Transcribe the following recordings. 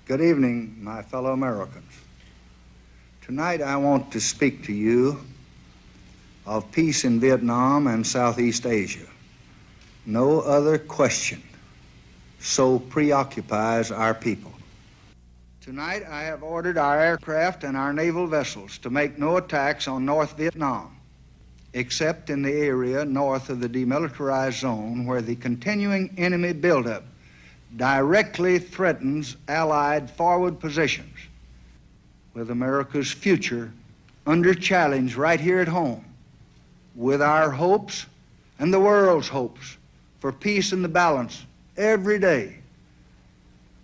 Good evening, my fellow Americans. Tonight I want to speak to you of peace in Vietnam and Southeast Asia. No other question so preoccupies our people. Tonight I have ordered our aircraft and our naval vessels to make no attacks on North Vietnam, except in the area north of the demilitarized zone where the continuing enemy buildup directly threatens Allied forward positions, with America's future under challenge right here at home, with our hopes and the world's hopes for peace and the balance every day.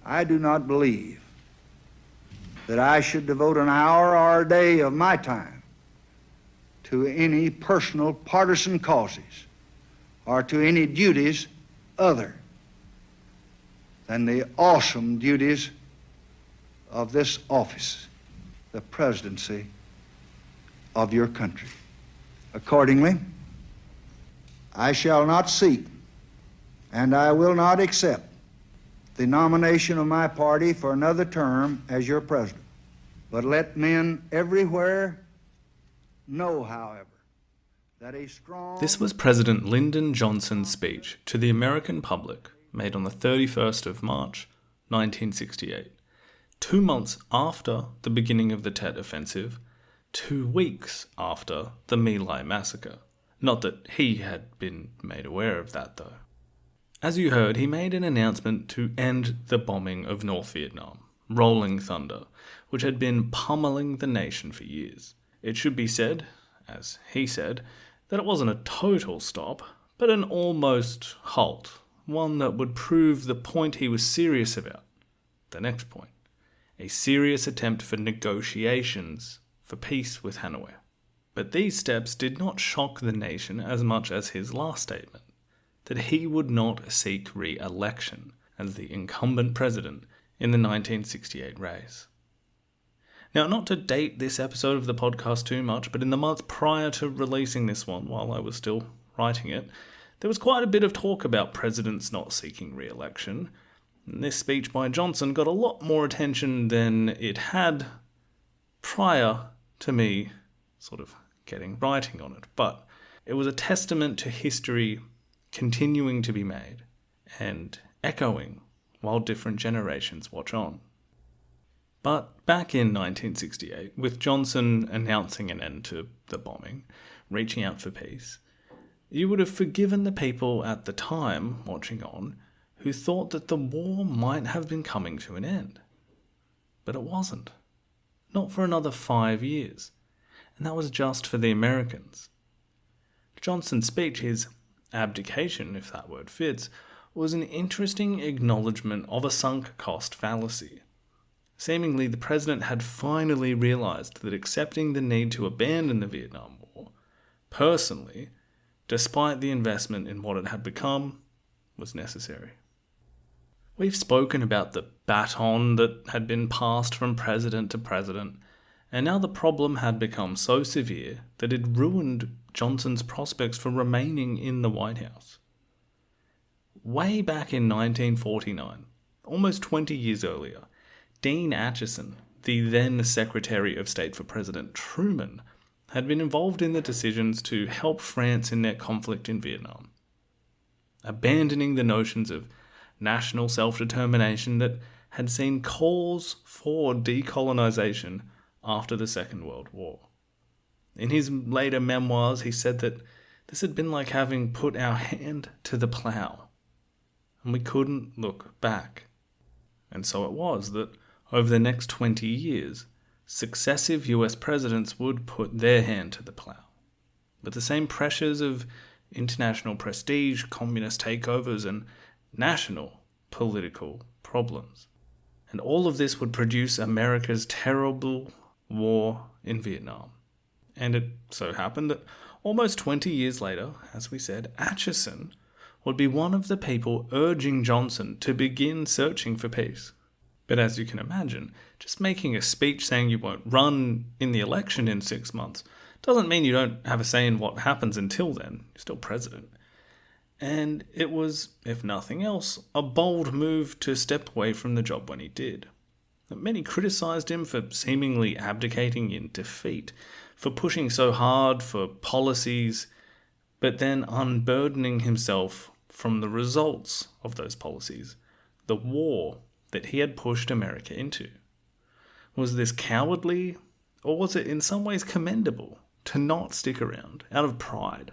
I do not believe that I should devote an hour or a day of my time to any personal partisan causes or to any duties other than the awesome duties of this office, the presidency of your country. Accordingly, I shall not seek and I will not accept the nomination of my party for another term as your president. But let men everywhere know, however, that a strong... This was President Lyndon Johnson's speech to the American public, made on the 31st of March, 1968, 2 months after the beginning of the Tet Offensive, 2 weeks after the My Lai massacre. Not that he had been made aware of that, though. As you heard, he made an announcement to end the bombing of North Vietnam, Rolling Thunder, which had been pummeling the nation for years. It should be said, as he said, that it wasn't a total stop, but an almost halt. One that would prove the point he was serious about. The next point. A serious attempt for negotiations for peace with Hanoi. But these steps did not shock the nation as much as his last statement, that he would not seek re-election as the incumbent president in the 1968 race. Now, not to date this episode of the podcast too much, but in the month prior to releasing this one, while I was still writing it, there was quite a bit of talk about presidents not seeking re-election, and this speech by Johnson got a lot more attention than it had prior to me sort of getting writing on it. But it was a testament to history continuing to be made and echoing while different generations watch on. But back in 1968, with Johnson announcing an end to the bombing, reaching out for peace, you would have forgiven the people at the time watching on who thought that the war might have been coming to an end. But it wasn't. Not for another 5 years. And that was just for the Americans. Johnson's speech, his abdication, if that word fits, was an interesting acknowledgement of a sunk cost fallacy. Seemingly, the president had finally realized that accepting the need to abandon the Vietnam War, personally, despite the investment in what it had become, was necessary. We've spoken about the baton that had been passed from president to president, and now the problem had become so severe that it ruined Johnson's prospects for remaining in the White House. Way back in 1949, almost 20 years earlier, Dean Acheson, the then Secretary of State for President Truman, had been involved in the decisions to help France in their conflict in Vietnam, abandoning the notions of national self-determination that had seen calls for decolonization after the Second World War. In his later memoirs, he said that this had been like having put our hand to the plough, and we couldn't look back. And so it was that over the next 20 years, successive US presidents would put their hand to the plough. But the same pressures of international prestige, communist takeovers, and national political problems. And all of this would produce America's terrible war in Vietnam. And it so happened that almost 20 years later, as we said, Acheson would be one of the people urging Johnson to begin searching for peace. But as you can imagine, just making a speech saying you won't run in the election in 6 months doesn't mean you don't have a say in what happens until then. You're still president. And it was, if nothing else, a bold move to step away from the job when he did. Many criticised him for seemingly abdicating in defeat, for pushing so hard for policies, but then unburdening himself from the results of those policies, the war that he had pushed America into. Was this cowardly, or was it in some ways commendable to not stick around out of pride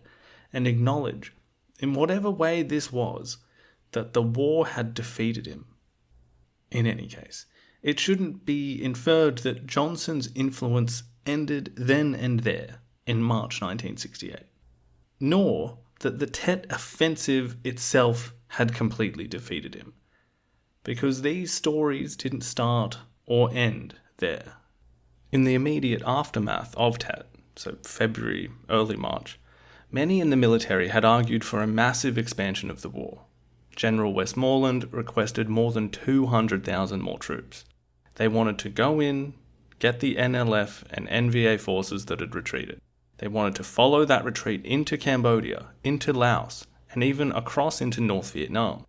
and acknowledge, in whatever way this was, that the war had defeated him? In any case, it shouldn't be inferred that Johnson's influence ended then and there in March 1968, nor that the Tet Offensive itself had completely defeated him, because these stories didn't start or end there. In the immediate aftermath of Tet, so February, early March, many in the military had argued for a massive expansion of the war. General Westmoreland requested more than 200,000 more troops. They wanted to go in, get the NLF and NVA forces that had retreated. They wanted to follow that retreat into Cambodia, into Laos, and even across into North Vietnam.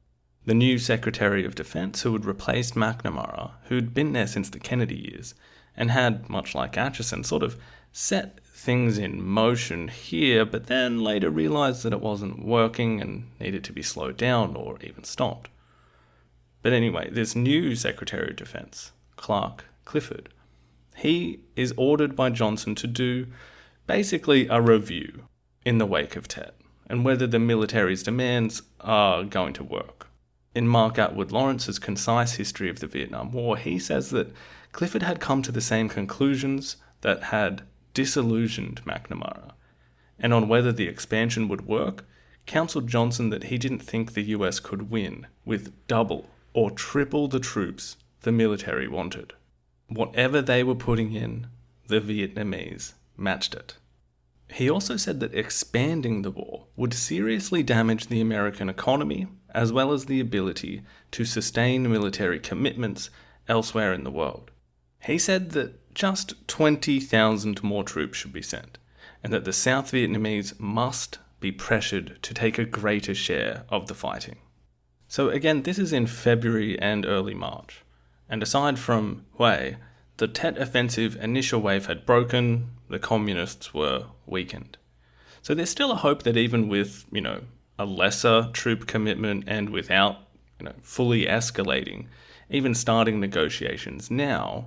The new Secretary of Defense, who had replaced McNamara, who'd been there since the Kennedy years, and had, much like Atchison, sort of set things in motion here, but then later realised that it wasn't working and needed to be slowed down or even stopped. But anyway, this new Secretary of Defense, Clark Clifford, he is ordered by Johnson to do basically a review in the wake of Tet, and whether the military's demands are going to work. In Mark Atwood Lawrence's concise history of the Vietnam War, he says that Clifford had come to the same conclusions that had disillusioned McNamara, and on whether the expansion would work, counselled Johnson that he didn't think the US could win with double or triple the troops the military wanted. Whatever they were putting in, the Vietnamese matched it. He also said that expanding the war would seriously damage the American economy, as well as the ability to sustain military commitments elsewhere in the world. He said that just 20,000 more troops should be sent, and that the South Vietnamese must be pressured to take a greater share of the fighting. So again, this is in February and early March, and aside from Hue, the Tet Offensive initial wave had broken, the communists were weakened. So there's still a hope that even with, a lesser troop commitment and without, fully escalating, even starting negotiations now,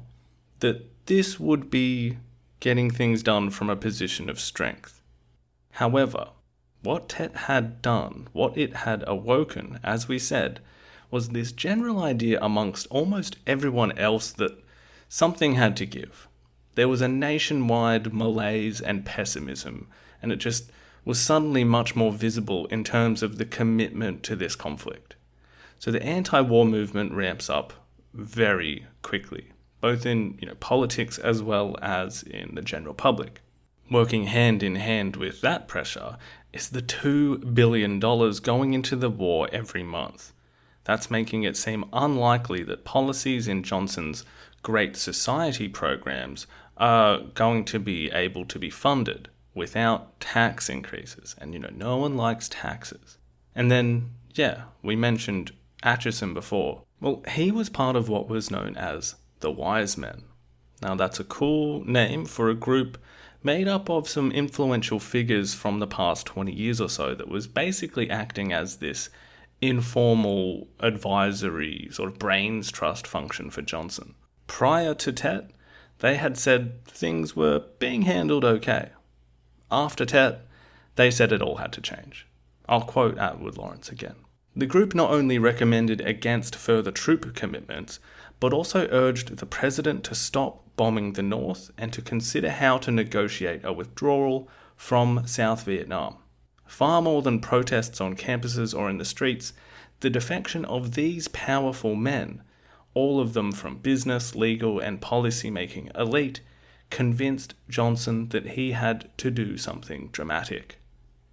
that this would be getting things done from a position of strength. However, what Tet had done, what it had awoken, as we said, was this general idea amongst almost everyone else that something had to give. There was a nationwide malaise and pessimism, and it just was suddenly much more visible in terms of the commitment to this conflict. So the anti-war movement ramps up very quickly, both in politics as well as in the general public. Working hand in hand with that pressure is the $2 billion going into the war every month. That's making it seem unlikely that policies in Johnson's Great Society programs are going to be able to be funded without tax increases. And, no one likes taxes. And then, we mentioned Atchison before. Well, he was part of what was known as the Wise Men. Now, that's a cool name for a group made up of some influential figures from the past 20 years or so that was basically acting as this informal advisory sort of brains trust function for Johnson. Prior to Tet, they had said things were being handled okay. After Tet, they said it all had to change. I'll quote Atwood Lawrence again. The group not only recommended against further troop commitments, but also urged the president to stop bombing the North and to consider how to negotiate a withdrawal from South Vietnam. Far more than protests on campuses or in the streets, the defection of these powerful men, all of them from business, legal, and policy-making elite, convinced Johnson that he had to do something dramatic.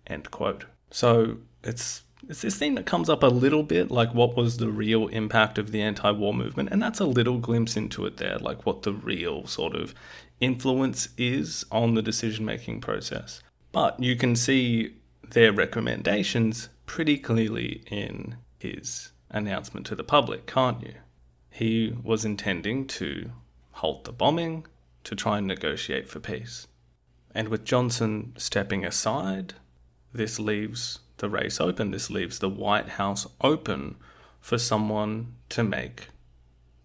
End quote. So it's this thing that comes up a little bit, like what was the real impact of the anti-war movement, and that's a little glimpse into it there, like what the real sort of influence is on the decision-making process. But you can see their recommendations pretty clearly in his announcement to the public, can't you? He was intending to halt the bombing, to try and negotiate for peace. And with Johnson stepping aside, this leaves the race open. This leaves the White House open for someone to make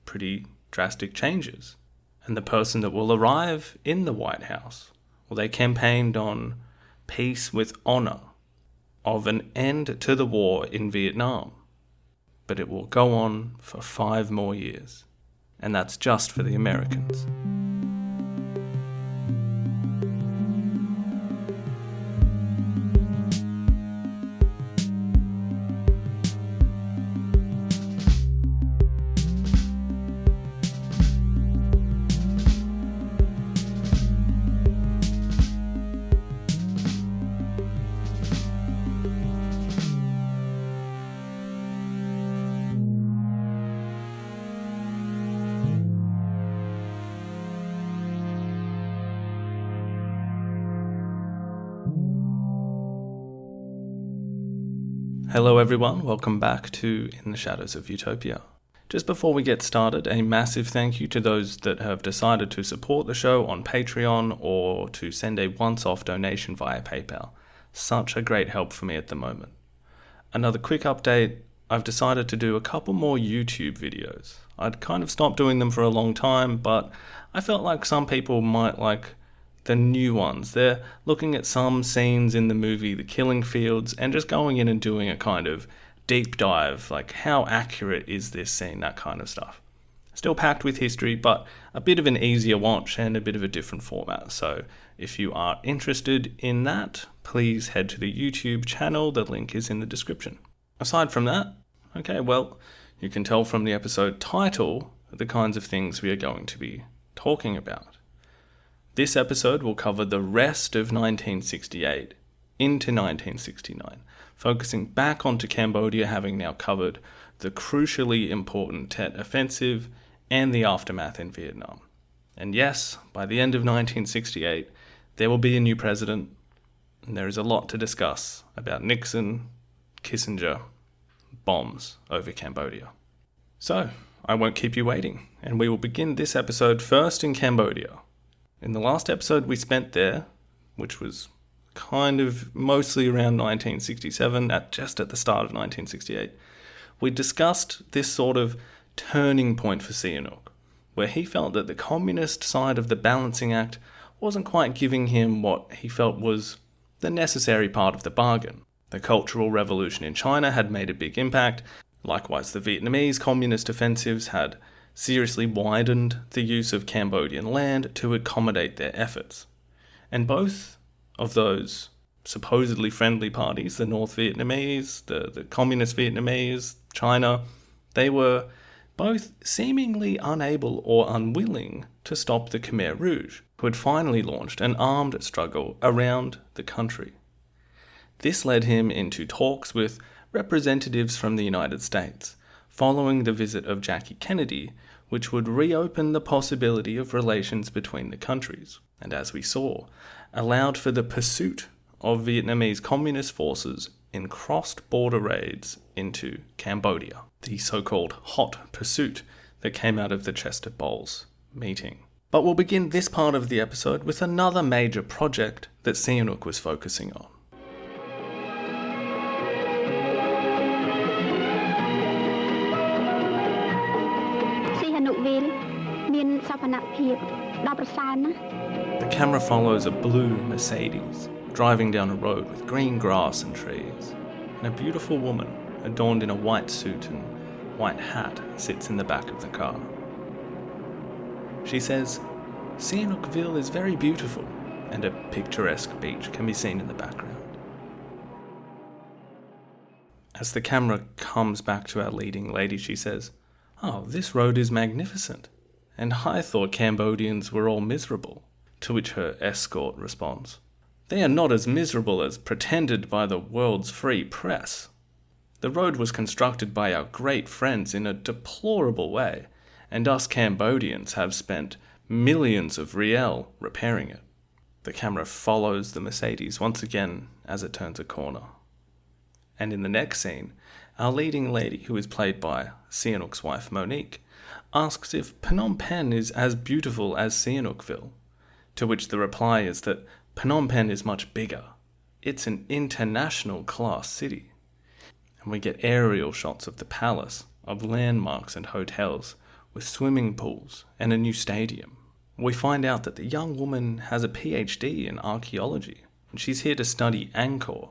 pretty drastic changes. And the person that will arrive in the White House, well, they campaigned on peace with honor, of an end to the war in Vietnam. But it will go on for 5 more years. And that's just for the Americans. Hello everyone, welcome back to In the Shadows of Utopia. Just before we get started, a massive thank you to those that have decided to support the show on Patreon or to send a once-off donation via PayPal. Such a great help for me at the moment. Another quick update, I've decided to do a couple more YouTube videos. I'd kind of stopped doing them for a long time, but I felt like some people might like the new ones. They're looking at some scenes in the movie The Killing Fields and just going in and doing a kind of deep dive, like how accurate is this scene, that kind of stuff. Still packed with history, but a bit of an easier watch and a bit of a different format. So if you are interested in that, please head to the YouTube channel. The link is in the description. Aside from that, okay, well, you can tell from the episode title the kinds of things we are going to be talking about. This episode will cover the rest of 1968 into 1969, focusing back onto Cambodia, having now covered the crucially important Tet Offensive and the aftermath in Vietnam. And yes, by the end of 1968, there will be a new president, and there is a lot to discuss about Nixon, Kissinger, bombs over Cambodia. So, I won't keep you waiting, and we will begin this episode first in Cambodia. In the last episode we spent there, which was kind of mostly around 1967, just at the start of 1968, we discussed this sort of turning point for Sihanouk, where he felt that the communist side of the balancing act wasn't quite giving him what he felt was the necessary part of the bargain. The Cultural Revolution in China had made a big impact. Likewise, the Vietnamese communist offensives had seriously widened the use of Cambodian land to accommodate their efforts. And both of those supposedly friendly parties, the North Vietnamese, the Communist Vietnamese, China, they were both seemingly unable or unwilling to stop the Khmer Rouge, who had finally launched an armed struggle around the country. This led him into talks with representatives from the United States, following the visit of Jackie Kennedy, which would reopen the possibility of relations between the countries, and as we saw, allowed for the pursuit of Vietnamese communist forces in cross-border raids into Cambodia, the so-called hot pursuit that came out of the Chester Bowles meeting. But we'll begin this part of the episode with another major project that Sihanouk was focusing on. The camera follows a blue Mercedes driving down a road with green grass and trees, and a beautiful woman adorned in a white suit and white hat sits in the back of the car. She says, "Sihanoukville is very beautiful," and a picturesque beach can be seen in the background. As the camera comes back to our leading lady, she says, "Oh, this road is magnificent, and I thought Cambodians were all miserable," to which her escort responds, "They are not as miserable as pretended by the world's free press. The road was constructed by our great friends in a deplorable way, and us Cambodians have spent millions of riel repairing it." The camera follows the Mercedes once again as it turns a corner. And in the next scene, our leading lady, who is played by Sihanouk's wife Monique, asks if Phnom Penh is as beautiful as Sihanoukville, to which the reply is that Phnom Penh is much bigger. It's an international class city. And we get aerial shots of the palace, of landmarks and hotels, with swimming pools and a new stadium. We find out that the young woman has a PhD in archaeology, and she's here to study Angkor.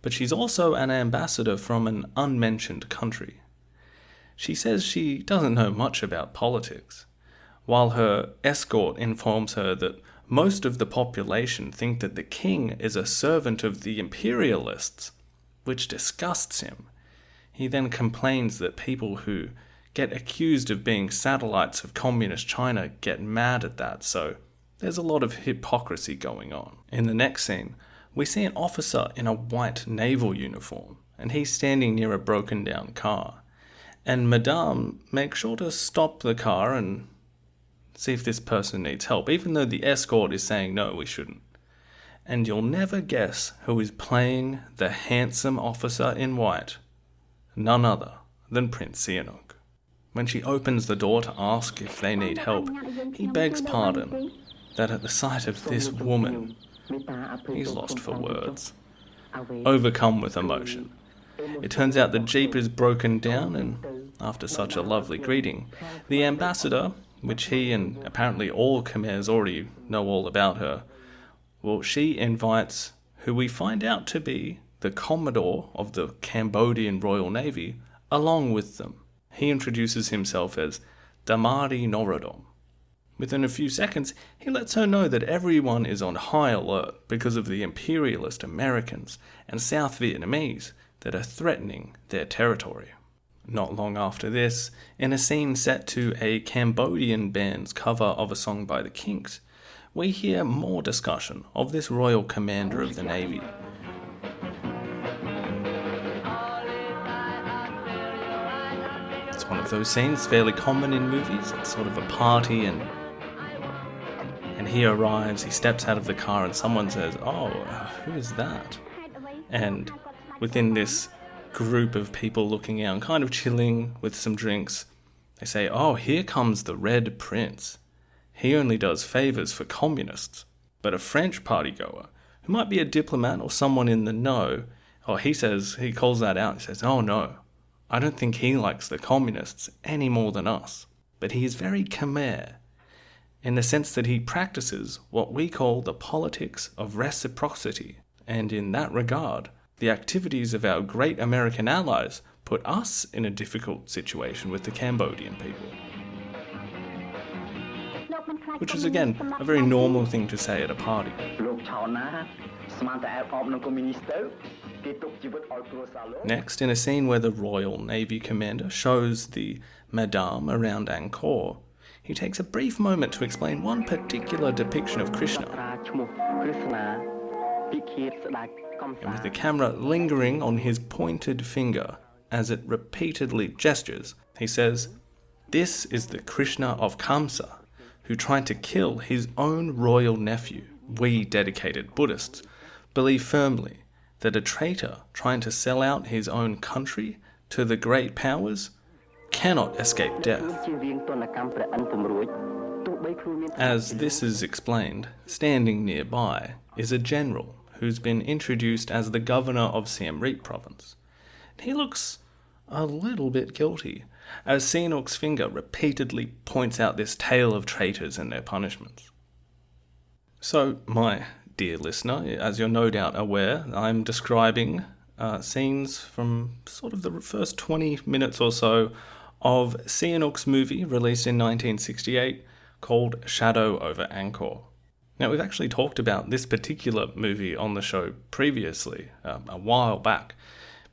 But she's also an ambassador from an unmentioned country. She says she doesn't know much about politics, while her escort informs her that most of the population think that the king is a servant of the imperialists, which disgusts him. He then complains that people who get accused of being satellites of communist China get mad at that, so there's a lot of hypocrisy going on. In the next scene, we see an officer in a white naval uniform, and he's standing near a broken down car. And Madame makes sure to stop the car and see if this person needs help, even though the escort is saying no, we shouldn't. And you'll never guess who is playing the handsome officer in white. None other than Prince Sihanouk. When she opens the door to ask if they need help, he begs pardon, that at the sight of this woman, he's lost for words, overcome with emotion. It turns out the jeep is broken down, and after such a lovely greeting, the ambassador, which he and apparently all Khmers already know all about her, well, she invites who we find out to be the Commodore of the Cambodian Royal Navy along with them. He introduces himself as Damari Norodom. Within a few seconds, he lets her know that everyone is on high alert because of the imperialist Americans and South Vietnamese that are threatening their territory. Not long after this, in a scene set to a Cambodian band's cover of a song by the Kinks, we hear more discussion of this royal commander of the Navy. It's one of those scenes fairly common in movies. It's sort of a party and he arrives, he steps out of the car and someone says, "Oh, who is that?" And within this group of people looking out, kind of chilling with some drinks, they say, "Oh, here comes the Red Prince. He only does favours for communists." But a French partygoer, who might be a diplomat or someone in the know, he calls that out. He says, "Oh no, I don't think he likes the communists any more than us. But he is very Khmer, in the sense that he practices what we call the politics of reciprocity. And in that regard, the activities of our great American allies put us in a difficult situation with the Cambodian people." Which is, again, a very normal thing to say at a party. Next, in a scene where the Royal Navy commander shows the Madame around Angkor, he takes a brief moment to explain one particular depiction of Krishna. And with the camera lingering on his pointed finger as it repeatedly gestures, he says, "This is the Krishna of Kamsa, who tried to kill his own royal nephew. We dedicated Buddhists believe firmly that a traitor trying to sell out his own country to the great powers cannot escape death." As this is explained, standing nearby is a general who's been introduced as the governor of Siem Reap province. He looks a little bit guilty, as Sihanouk's finger repeatedly points out this tale of traitors and their punishments. So, my dear listener, as you're no doubt aware, I'm describing scenes from sort of the first 20 minutes or so of Sihanouk's movie released in 1968 called Shadow over Angkor. Now, we've actually talked about this particular movie on the show previously, a while back,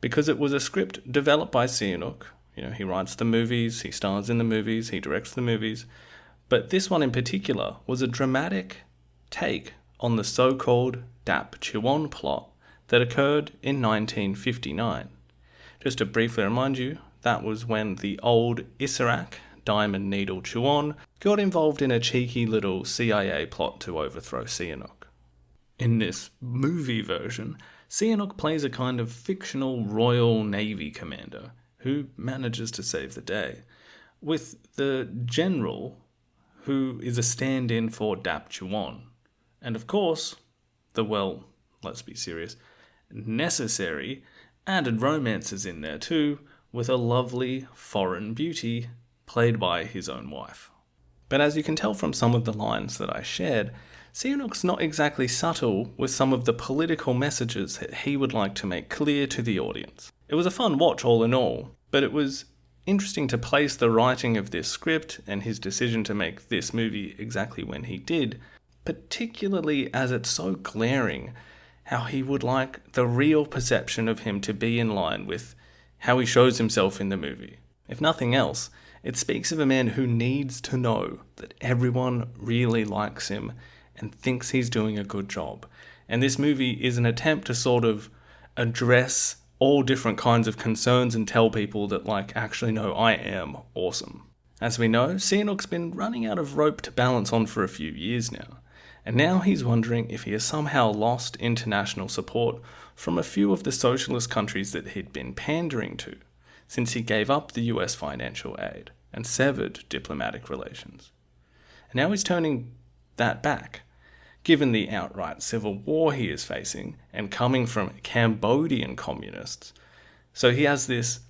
because it was a script developed by Sihanouk. He writes the movies, he stars in the movies, he directs the movies, but this one in particular was a dramatic take on the so-called Dap Chuon plot that occurred in 1959. Just to briefly remind you, that was when the old Isarak, Diamond Needle Chuon, got involved in a cheeky little CIA plot to overthrow Sihanouk. In this movie version, Sihanouk plays a kind of fictional Royal Navy commander who manages to save the day. with the general who is a stand-in for Dap Chuan. And of course, the, well, let's be serious, necessary added romances in there too, with a lovely foreign beauty played by his own wife. But as you can tell from some of the lines that I shared, Sihanouk's not exactly subtle with some of the political messages that he would like to make clear to the audience. It was a fun watch all in all, but it was interesting to place the writing of this script and his decision to make this movie exactly when he did, particularly as it's so glaring how he would like the real perception of him to be in line with how he shows himself in the movie. If nothing else, it speaks of a man who needs to know that everyone really likes him and thinks he's doing a good job. And this movie is an attempt to sort of address all different kinds of concerns and tell people that, like, actually, no, I am awesome. As we know, Sihanouk's been running out of rope to balance on for a few years now, and now he's wondering if he has somehow lost international support from a few of the socialist countries that he'd been pandering to, since he gave up the US financial aid and severed diplomatic relations. And now he's turning that back, given the outright civil war he is facing and coming from Cambodian communists. So he has this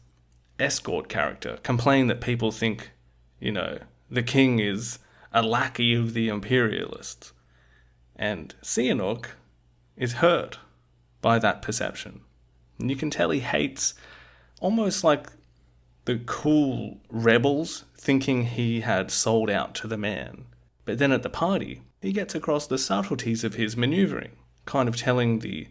escort character complain that people think, the king is a lackey of the imperialists. And Sihanouk is hurt by that perception. And you can tell he hates almost like the cool rebels thinking he had sold out to the man. But then at the party, he gets across the subtleties of his maneuvering, kind of telling the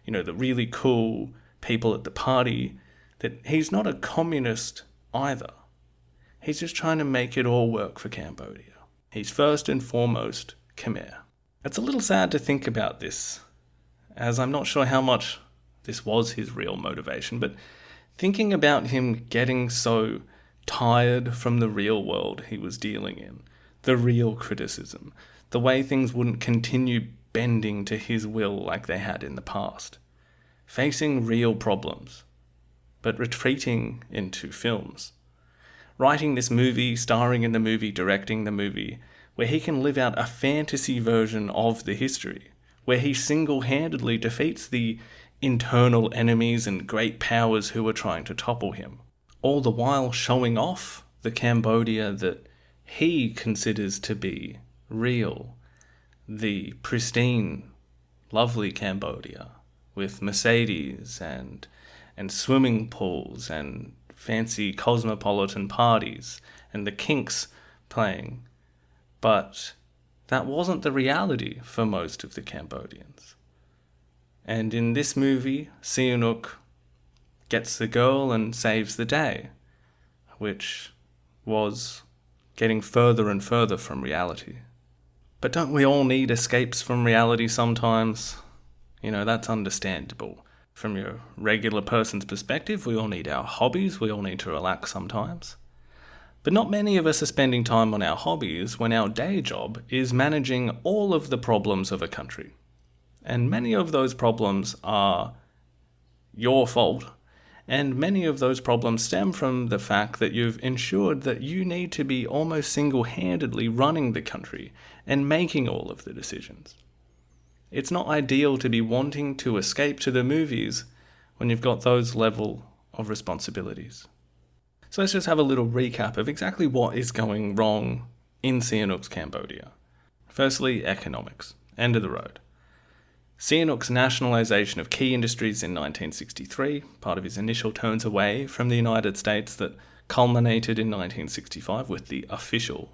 really cool people at the party that he's not a communist either. He's just trying to make it all work for Cambodia. He's first and foremost Khmer. It's a little sad to think about this, as I'm not sure how much this was his real motivation, but thinking about him getting so tired from the real world he was dealing in, the real criticism, the way things wouldn't continue bending to his will like they had in the past, facing real problems, but retreating into films, writing this movie, starring in the movie, directing the movie, where he can live out a fantasy version of the history, where he single-handedly defeats the internal enemies and great powers who were trying to topple him, all the while showing off the Cambodia that he considers to be real, the pristine, lovely Cambodia, with Mercedes and swimming pools and fancy cosmopolitan parties and the Kinks playing. But that wasn't the reality for most of the Cambodians. And in this movie, Sihanouk gets the girl and saves the day, which was getting further and further from reality. But don't we all need escapes from reality sometimes? That's understandable. From your regular person's perspective, we all need our hobbies, we all need to relax sometimes. But not many of us are spending time on our hobbies when our day job is managing all of the problems of a country. And many of those problems are your fault, and many of those problems stem from the fact that you've ensured that you need to be almost single-handedly running the country and making all of the decisions. It's not ideal to be wanting to escape to the movies when you've got those level of responsibilities. So let's just have a little recap of exactly what is going wrong in Sihanouk's Cambodia. Firstly, economics. End of the road. Sihanouk's nationalisation of key industries in 1963, part of his initial turns away from the United States that culminated in 1965 with the official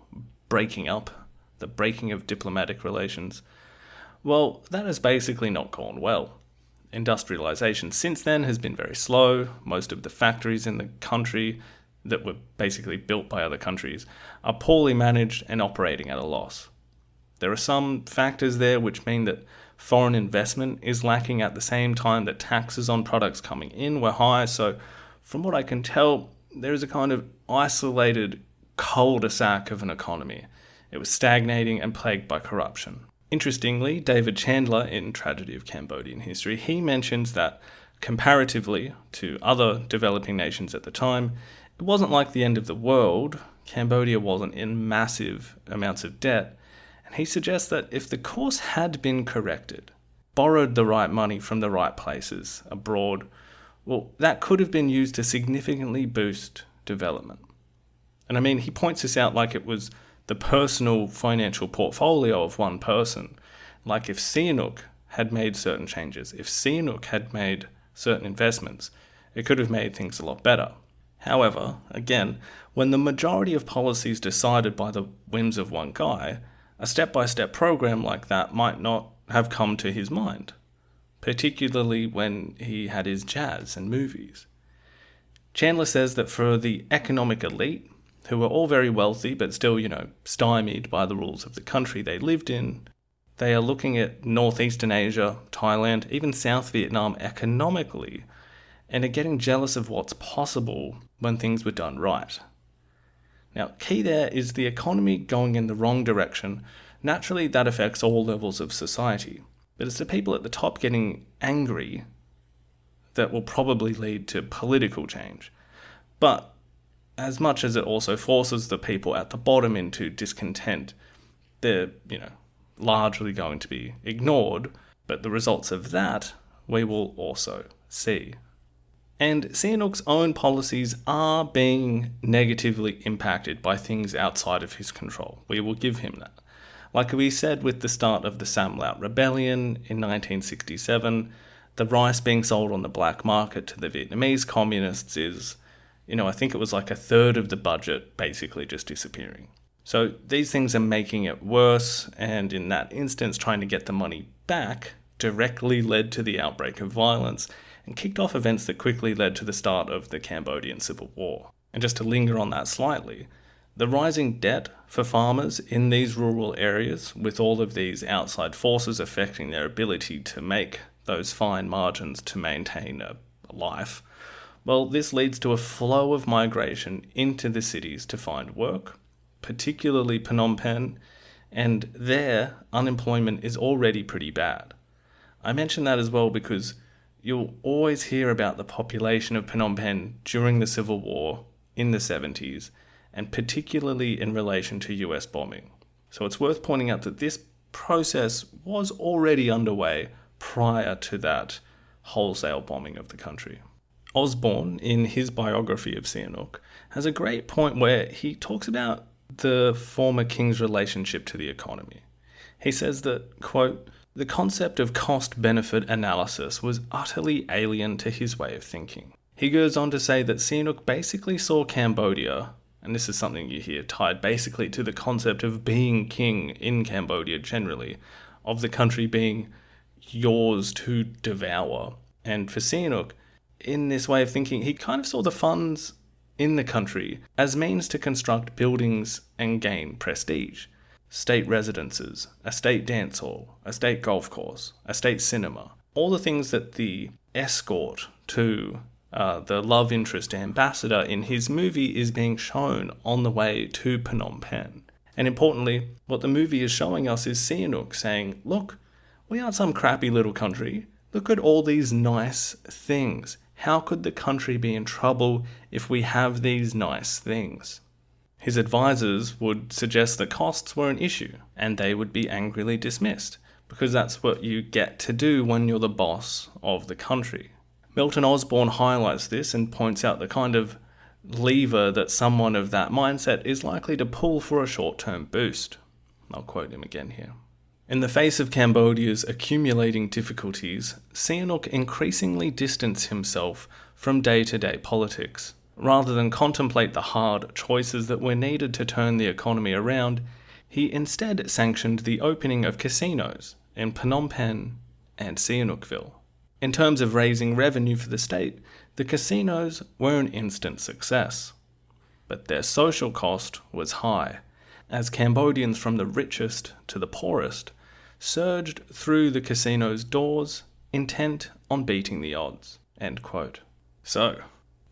breaking up, the breaking of diplomatic relations. Well, that has basically not gone well. Industrialisation since then has been very slow. Most of the factories in the country that were basically built by other countries are poorly managed and operating at a loss. There are some factors there which mean that foreign investment is lacking at the same time that taxes on products coming in were high. So from what I can tell, there is a kind of isolated cul-de-sac of an economy. It was stagnating and plagued by corruption. Interestingly, David Chandler in Tragedy of Cambodian History, he mentions that comparatively to other developing nations at the time, it wasn't like the end of the world. Cambodia wasn't in massive amounts of debt, and he suggests that if the course had been corrected, borrowed the right money from the right places abroad, well, that could have been used to significantly boost development. And I mean, he points this out like it was the personal financial portfolio of one person. Like if Sihanouk had made certain changes, if Sihanouk had made certain investments, it could have made things a lot better. However, again, when the majority of policies decided by the whims of one guy, a step-by-step program like that might not have come to his mind, particularly when he had his jazz and movies. Chandler says that for the economic elite, who were all very wealthy but still, stymied by the rules of the country they lived in, they are looking at Northeastern Asia, Thailand, even South Vietnam economically, and are getting jealous of what's possible when things were done right. Now, key there is the economy going in the wrong direction. Naturally, that affects all levels of society, but it's the people at the top getting angry that will probably lead to political change. But as much as it also forces the people at the bottom into discontent, they're, largely going to be ignored, but the results of that we will also see. And Sihanouk's own policies are being negatively impacted by things outside of his control. We will give him that. Like we said with the start of the Sam Laut Rebellion in 1967, the rice being sold on the black market to the Vietnamese communists is, I think it was like a third of the budget basically just disappearing. So these things are making it worse, and in that instance, trying to get the money back directly led to the outbreak of violence and kicked off events that quickly led to the start of the Cambodian Civil War. And just to linger on that slightly, the rising debt for farmers in these rural areas, with all of these outside forces affecting their ability to make those fine margins to maintain a life, well, this leads to a flow of migration into the cities to find work, particularly Phnom Penh, and there unemployment is already pretty bad. I mention that as well because you'll always hear about the population of Phnom Penh during the Civil War in the 70s, and particularly in relation to US bombing. So it's worth pointing out that this process was already underway prior to that wholesale bombing of the country. Osborne, in his biography of Sihanouk, has a great point where he talks about the former king's relationship to the economy. He says that, quote, "The concept of cost-benefit analysis was utterly alien to his way of thinking." He goes on to say that Sihanouk basically saw Cambodia, and this is something you hear tied basically to the concept of being king in Cambodia generally, of the country being yours to devour. And for Sihanouk, in this way of thinking, he kind of saw the funds in the country as means to construct buildings and gain prestige. State residences, a state dance hall, a state golf course, a state cinema, all the things that the escort to the love interest ambassador in his movie is being shown on the way to Phnom Penh. And importantly, what the movie is showing us is Sihanouk saying, look, we aren't some crappy little country. Look at all these nice things. How could the country be in trouble if we have these nice things? His advisors would suggest that costs were an issue, and they would be angrily dismissed, because that's what you get to do when you're the boss of the country. Milton Osborne highlights this and points out the kind of lever that someone of that mindset is likely to pull for a short-term boost. I'll quote him again here. In the face of Cambodia's accumulating difficulties, Sihanouk increasingly distanced himself from day-to-day politics. Rather than contemplate the hard choices that were needed to turn the economy around, he instead sanctioned the opening of casinos in Phnom Penh and Sihanoukville. In terms of raising revenue for the state, the casinos were an instant success. But their social cost was high, as Cambodians from the richest to the poorest surged through the casino's doors, intent on beating the odds. End quote. So,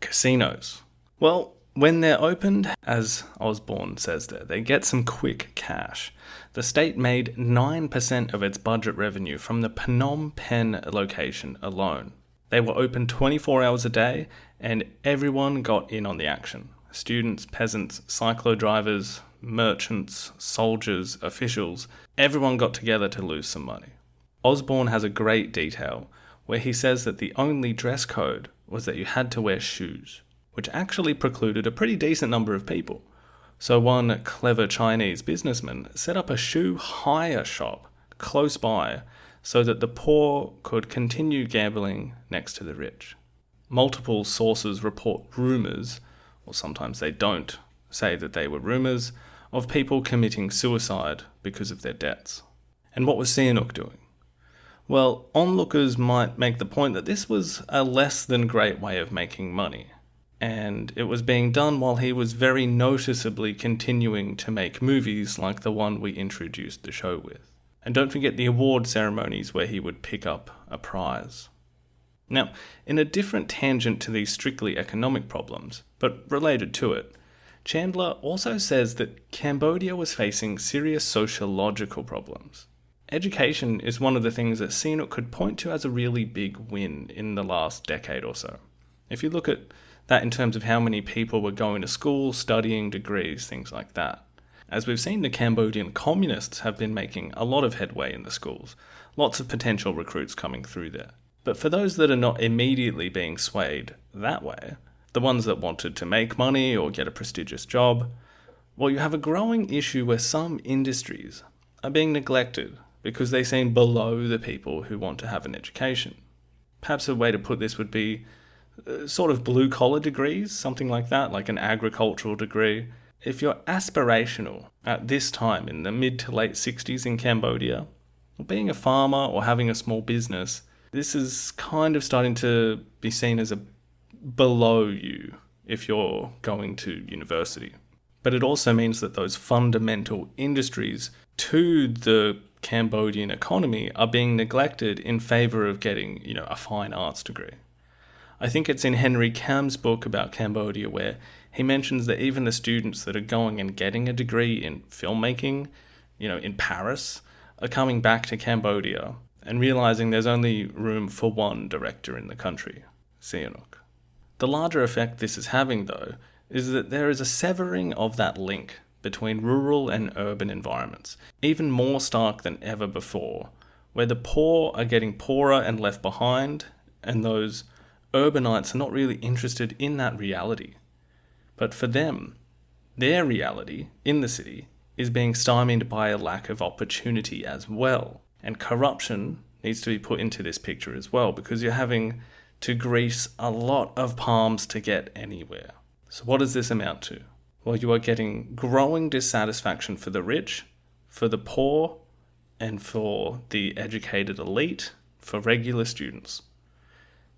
casinos. Well, when they're opened, as Osborne says there, they get some quick cash. The state made 9% of its budget revenue from the Phnom Penh location alone. They were open 24 hours a day, and everyone got in on the action. Students, peasants, cyclo drivers, merchants, soldiers, officials, everyone got together to lose some money. Osborne has a great detail where he says that the only dress code was that you had to wear shoes, which actually precluded a pretty decent number of people. So one clever Chinese businessman set up a shoe hire shop close by so that the poor could continue gambling next to the rich. Multiple sources report rumours, or sometimes they don't say that they were rumours, of people committing suicide because of their debts. And what was Sihanouk doing? Well, onlookers might make the point that this was a less than great way of making money, and it was being done while he was very noticeably continuing to make movies like the one we introduced the show with. And don't forget the award ceremonies where he would pick up a prize. Now, in a different tangent to these strictly economic problems, but related to it, Chandler also says that Cambodia was facing serious sociological problems. Education is one of the things that Sihanouk could point to as a really big win in the last decade or so. If you look at that in terms of how many people were going to school, studying degrees, things like that. As we've seen, the Cambodian communists have been making a lot of headway in the schools, lots of potential recruits coming through there. But for those that are not immediately being swayed that way, the ones that wanted to make money or get a prestigious job, well, you have a growing issue where some industries are being neglected because they seem below the people who want to have an education. Perhaps a way to put this would be sort of blue-collar degrees, something like that, like an agricultural degree. If you're aspirational at this time in the mid to late 60s in Cambodia, being a farmer or having a small business, this is kind of starting to be seen as a below you if you're going to university. But it also means that those fundamental industries to the Cambodian economy are being neglected in favor of getting, a fine arts degree. I think it's in Henry Kam's book about Cambodia where he mentions that even the students that are going and getting a degree in filmmaking, in Paris, are coming back to Cambodia and realizing there's only room for one director in the country, Sihanouk. The larger effect this is having, though, is that there is a severing of that link between rural and urban environments, even more stark than ever before, where the poor are getting poorer and left behind, and those urbanites are not really interested in that reality. But for them, their reality in the city is being stymied by a lack of opportunity as well. And corruption needs to be put into this picture as well, because you're having to grease a lot of palms to get anywhere. So what does this amount to? Well, you are getting growing dissatisfaction for the rich, for the poor, and for the educated elite, for regular students.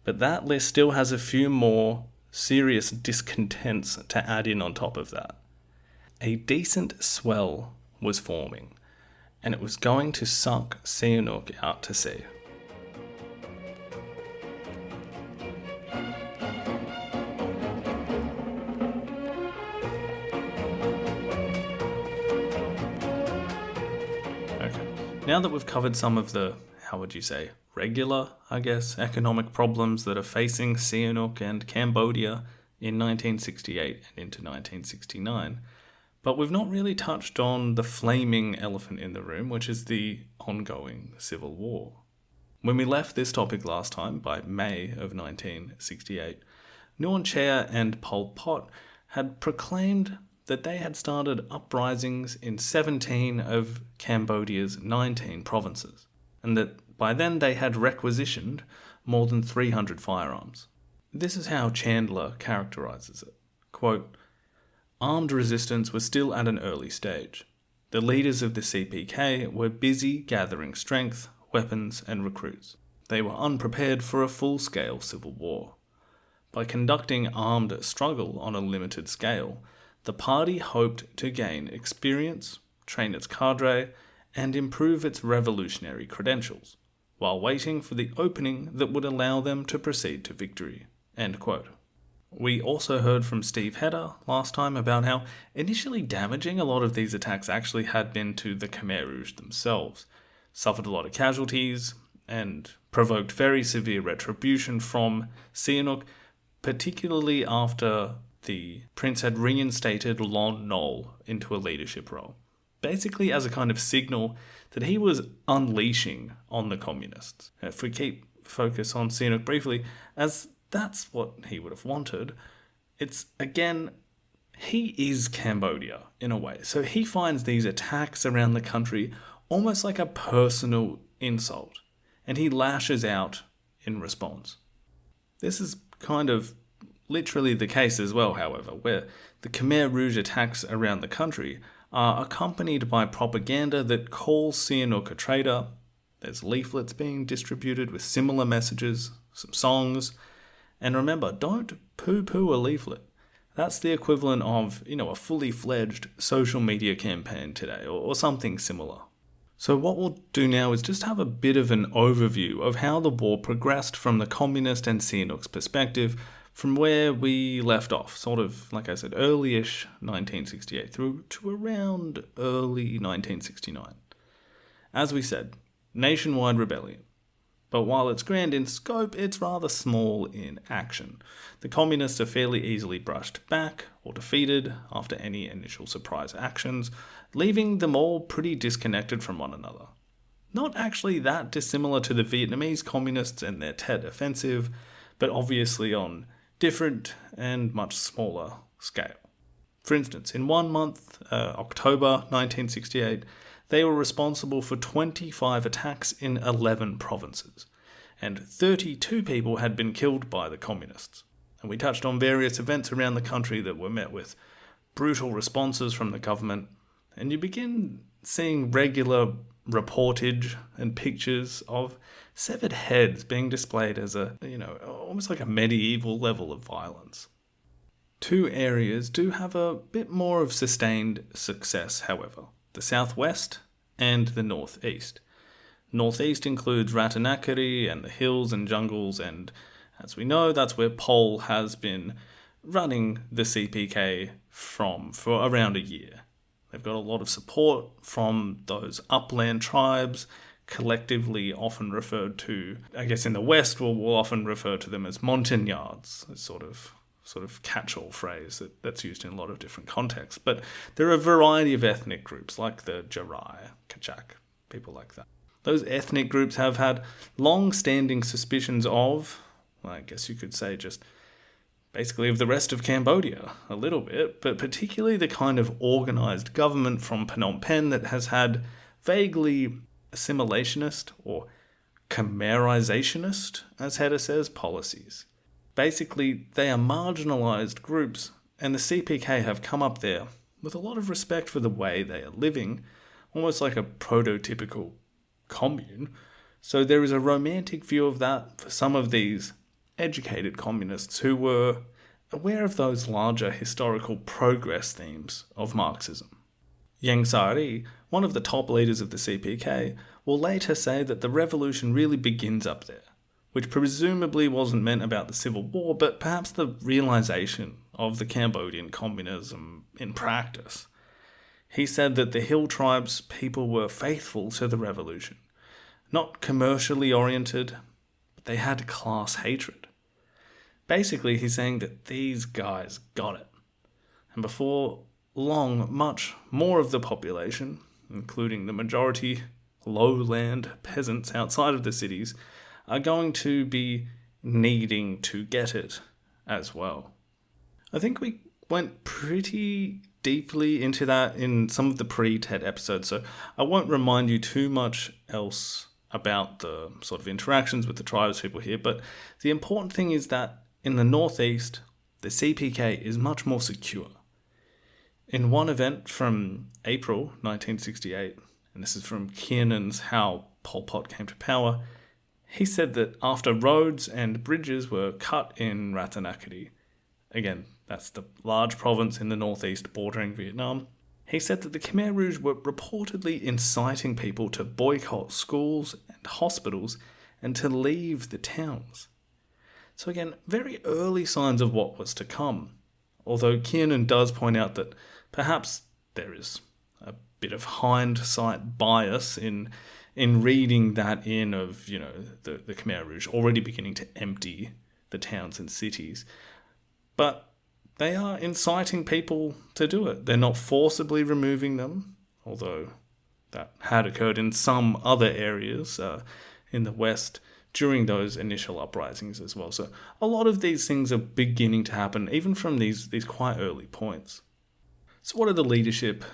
But that list still has a few more serious discontents to add in on top of that. A decent swell was forming, and it was going to suck Sihanouk out to sea. Now that we've covered some of the, regular, economic problems that are facing Sihanouk and Cambodia in 1968 and into 1969, but we've not really touched on the flaming elephant in the room, which is the ongoing civil war. When we left this topic last time, by May of 1968, Nguyen Chair and Pol Pot had proclaimed that they had started uprisings in 17 of Cambodia's 19 provinces, and that by then they had requisitioned more than 300 firearms. This is how Chandler characterizes it. Quote, "Armed resistance was still at an early stage. The leaders of the CPK were busy gathering strength, weapons, and recruits. They were unprepared for a full-scale civil war. By conducting armed struggle on a limited scale, the party hoped to gain experience, train its cadre, and improve its revolutionary credentials, while waiting for the opening that would allow them to proceed to victory." End quote. We also heard from Steve Hedder last time about how initially damaging a lot of these attacks actually had been to the Khmer Rouge themselves, suffered a lot of casualties, and provoked very severe retribution from Sihanouk, particularly after the prince had reinstated Lon Nol into a leadership role, basically as a kind of signal that he was unleashing on the communists. If we keep focus on Sihanouk briefly, as that's what he would have wanted, it's, again, he is Cambodia in a way. So he finds these attacks around the country almost like a personal insult, and he lashes out in response. This is kind of literally the case as well, however, where the Khmer Rouge attacks around the country are accompanied by propaganda that calls Sihanouk a traitor. There's leaflets being distributed with similar messages, some songs, and remember, don't poo-poo a leaflet. That's the equivalent of, a fully fledged social media campaign today, or something similar. So what we'll do now is just have a bit of an overview of how the war progressed from the communist and Sihanouk's perspective from where we left off, sort of, like I said, early-ish 1968 through to around early 1969. As we said, nationwide rebellion. But while it's grand in scope, it's rather small in action. The communists are fairly easily brushed back or defeated after any initial surprise actions, leaving them all pretty disconnected from one another. Not actually that dissimilar to the Vietnamese communists and their Tet offensive, but obviously on different and much smaller scale. For instance, in 1 month, October 1968, they were responsible for 25 attacks in 11 provinces, and 32 people had been killed by the communists. And we touched on various events around the country that were met with brutal responses from the government, and you begin seeing regular reportage and pictures of severed heads being displayed as almost like a medieval level of violence. Two areas do have a bit more of sustained success, however: the southwest and the northeast. Northeast includes Ratanakiri and the hills and jungles, and as we know, that's where Pol has been running the CPK for around a year. They've got a lot of support from those upland tribes, collectively often referred to, I guess in the West, we'll often refer to them as montagnards, a sort of catch-all phrase that's used in a lot of different contexts. But there are a variety of ethnic groups, like the Jarai, Kachak, people like that. Those ethnic groups have had long-standing suspicions of, I guess you could say just basically of the rest of Cambodia a little bit, but particularly the kind of organised government from Phnom Penh that has had vaguely assimilationist or Khmerizationist, as Hedda says, policies. Basically, they are marginalised groups, and the CPK have come up there with a lot of respect for the way they are living, almost like a prototypical commune. So there is a romantic view of that for some of these educated communists who were aware of those larger historical progress themes of Marxism. Yang Sari, one of the top leaders of the CPK, will later say that the revolution really begins up there, which presumably wasn't meant about the civil war, but perhaps the realisation of the Cambodian communism in practice. He said that the hill tribes' people were faithful to the revolution, not commercially oriented, but they had class hatred. Basically, he's saying that these guys got it. And before long, much more of the population, including the majority lowland peasants outside of the cities, are going to be needing to get it as well. I think we went pretty deeply into that in some of the pre-TED episodes, so I won't remind you too much else about the sort of interactions with the tribespeople here, but the important thing is that in the northeast, the CPK is much more secure. In one event from April 1968, and this is from Kiernan's How Pol Pot Came to Power, he said that after roads and bridges were cut in Ratanakiri, again, that's the large province in the northeast bordering Vietnam, he said that the Khmer Rouge were reportedly inciting people to boycott schools and hospitals and to leave the towns. So again, very early signs of what was to come, although Kiernan does point out that perhaps there is a bit of hindsight bias in in reading that in of, the Khmer Rouge already beginning to empty the towns and cities. But they are inciting people to do it. They're not forcibly removing them, although that had occurred in some other areas in the West during those initial uprisings as well. So a lot of these things are beginning to happen, even from these quite early points. So what are the leadership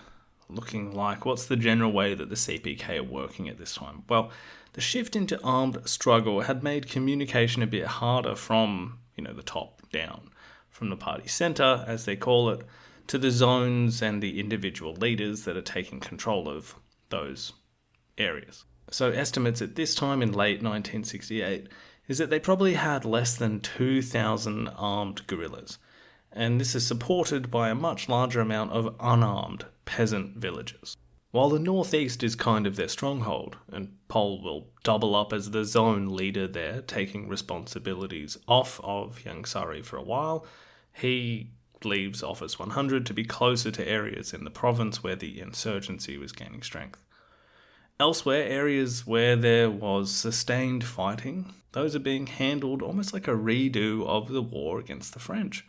looking like? What's the general way that the CPK are working at this time? Well, the shift into armed struggle had made communication a bit harder from, the top down, from the party centre, as they call it, to the zones and the individual leaders that are taking control of those areas. So estimates at this time in late 1968 is that they probably had less than 2,000 armed guerrillas, and this is supported by a much larger amount of unarmed peasant villages. While the northeast is kind of their stronghold, and Pol will double up as the zone leader there, taking responsibilities off of Ieng Sari for a while, he leaves Office 100 to be closer to areas in the province where the insurgency was gaining strength. Elsewhere, areas where there was sustained fighting, those are being handled almost like a redo of the war against the French.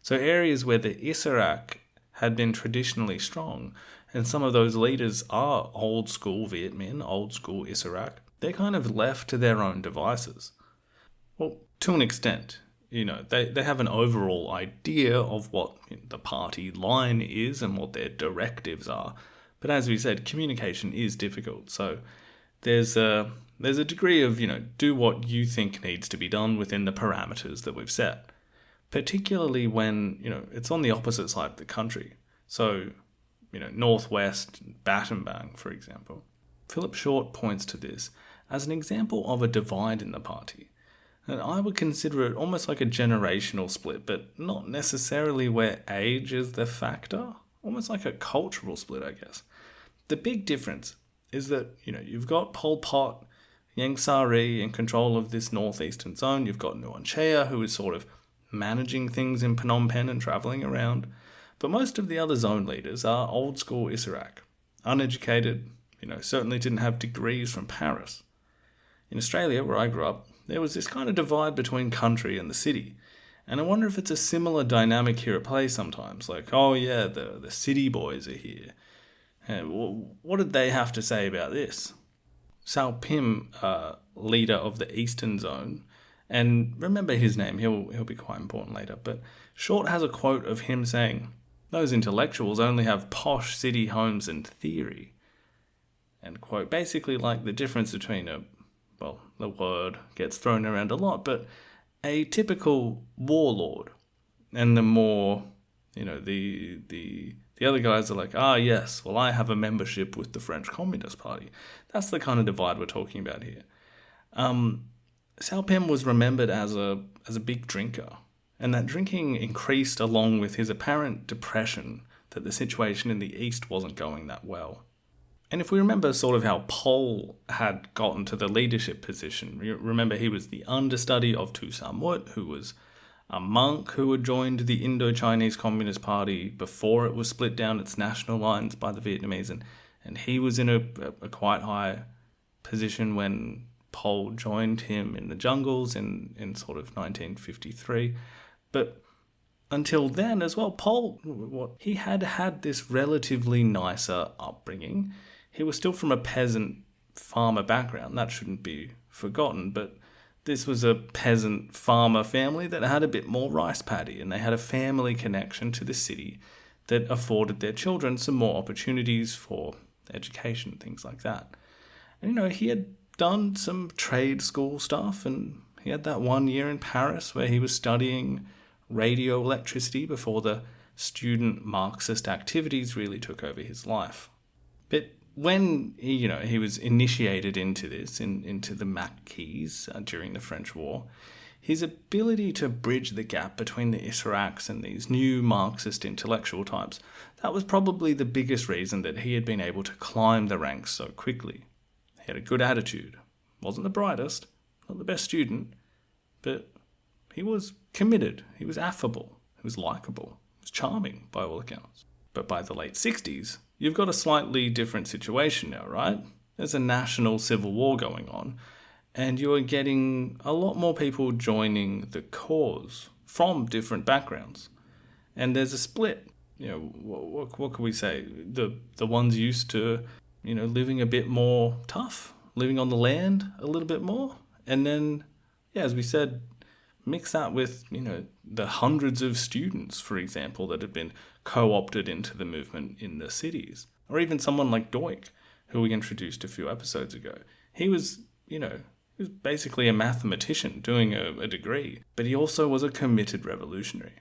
So areas where the Isarak had been traditionally strong, and some of those leaders are old school Viet Minh, old school Isarak, they're kind of left to their own devices. Well, to an extent, they have an overall idea of what the party line is and what their directives are. But as we said, communication is difficult. So there's a degree of, do what you think needs to be done within the parameters that we've set. Particularly when, it's on the opposite side of the country. So, Northwest, Battambang, for example. Philip Short points to this as an example of a divide in the party. And I would consider it almost like a generational split, but not necessarily where age is the factor. Almost like a cultural split, I guess. The big difference is that, you've got Pol Pot, Ieng Sari in control of this northeastern zone. You've got Nuon Chea, who is sort of managing things in Phnom Penh and travelling around. But most of the other zone leaders are old school Isarak, uneducated, certainly didn't have degrees from Paris. In Australia, where I grew up, there was this kind of divide between country and the city. And I wonder if it's a similar dynamic here at play sometimes. Like, oh yeah, the city boys are here. What did they have to say about this? Sao Pim, leader of the Eastern Zone, and remember his name, he'll be quite important later, but Short has a quote of him saying, "Those intellectuals only have posh city homes and theory." End quote. Basically like the difference between the word gets thrown around a lot, but a typical warlord and the more, the other guys are like, yes, well, I have a membership with the French Communist Party. That's the kind of divide we're talking about here. Sao Pim was remembered as a big drinker, and that drinking increased along with his apparent depression that the situation in the East wasn't going that well. And if we remember sort of how Pol had gotten to the leadership position, remember he was the understudy of Tu Samut, who was a monk who had joined the Indo-Chinese Communist Party before it was split down its national lines by the Vietnamese, and he was in a quite high position when Pol joined him in the jungles in sort of 1953. But until then as well, Pol, he had this relatively nicer upbringing. He was still from a peasant farmer background. That shouldn't be forgotten, but this was a peasant farmer family that had a bit more rice paddy, and they had a family connection to the city that afforded their children some more opportunities for education, things like that. And, he had done some trade school stuff, and he had that 1 year in Paris where he was studying radio electricity before the student Marxist activities really took over his life. But when he was initiated into this, into the Maquis during the French War, his ability to bridge the gap between the Isaraks and these new Marxist intellectual types, that was probably the biggest reason that he had been able to climb the ranks so quickly. He had a good attitude, wasn't the brightest, not the best student, but he was committed, he was affable, he was likeable, he was charming by all accounts. But by the late 60s, you've got a slightly different situation now, right? there's a national civil war going on, and you are getting a lot more people joining the cause from different backgrounds. And there's a split. What can we say? The ones used to, living a bit more tough, living on the land a little bit more. And then, as we said, mix that with, the hundreds of students, for example, that had been co-opted into the movement in the cities. Or even someone like Doik, who we introduced a few episodes ago. He was, he was basically a mathematician doing a degree, but he also was a committed revolutionary.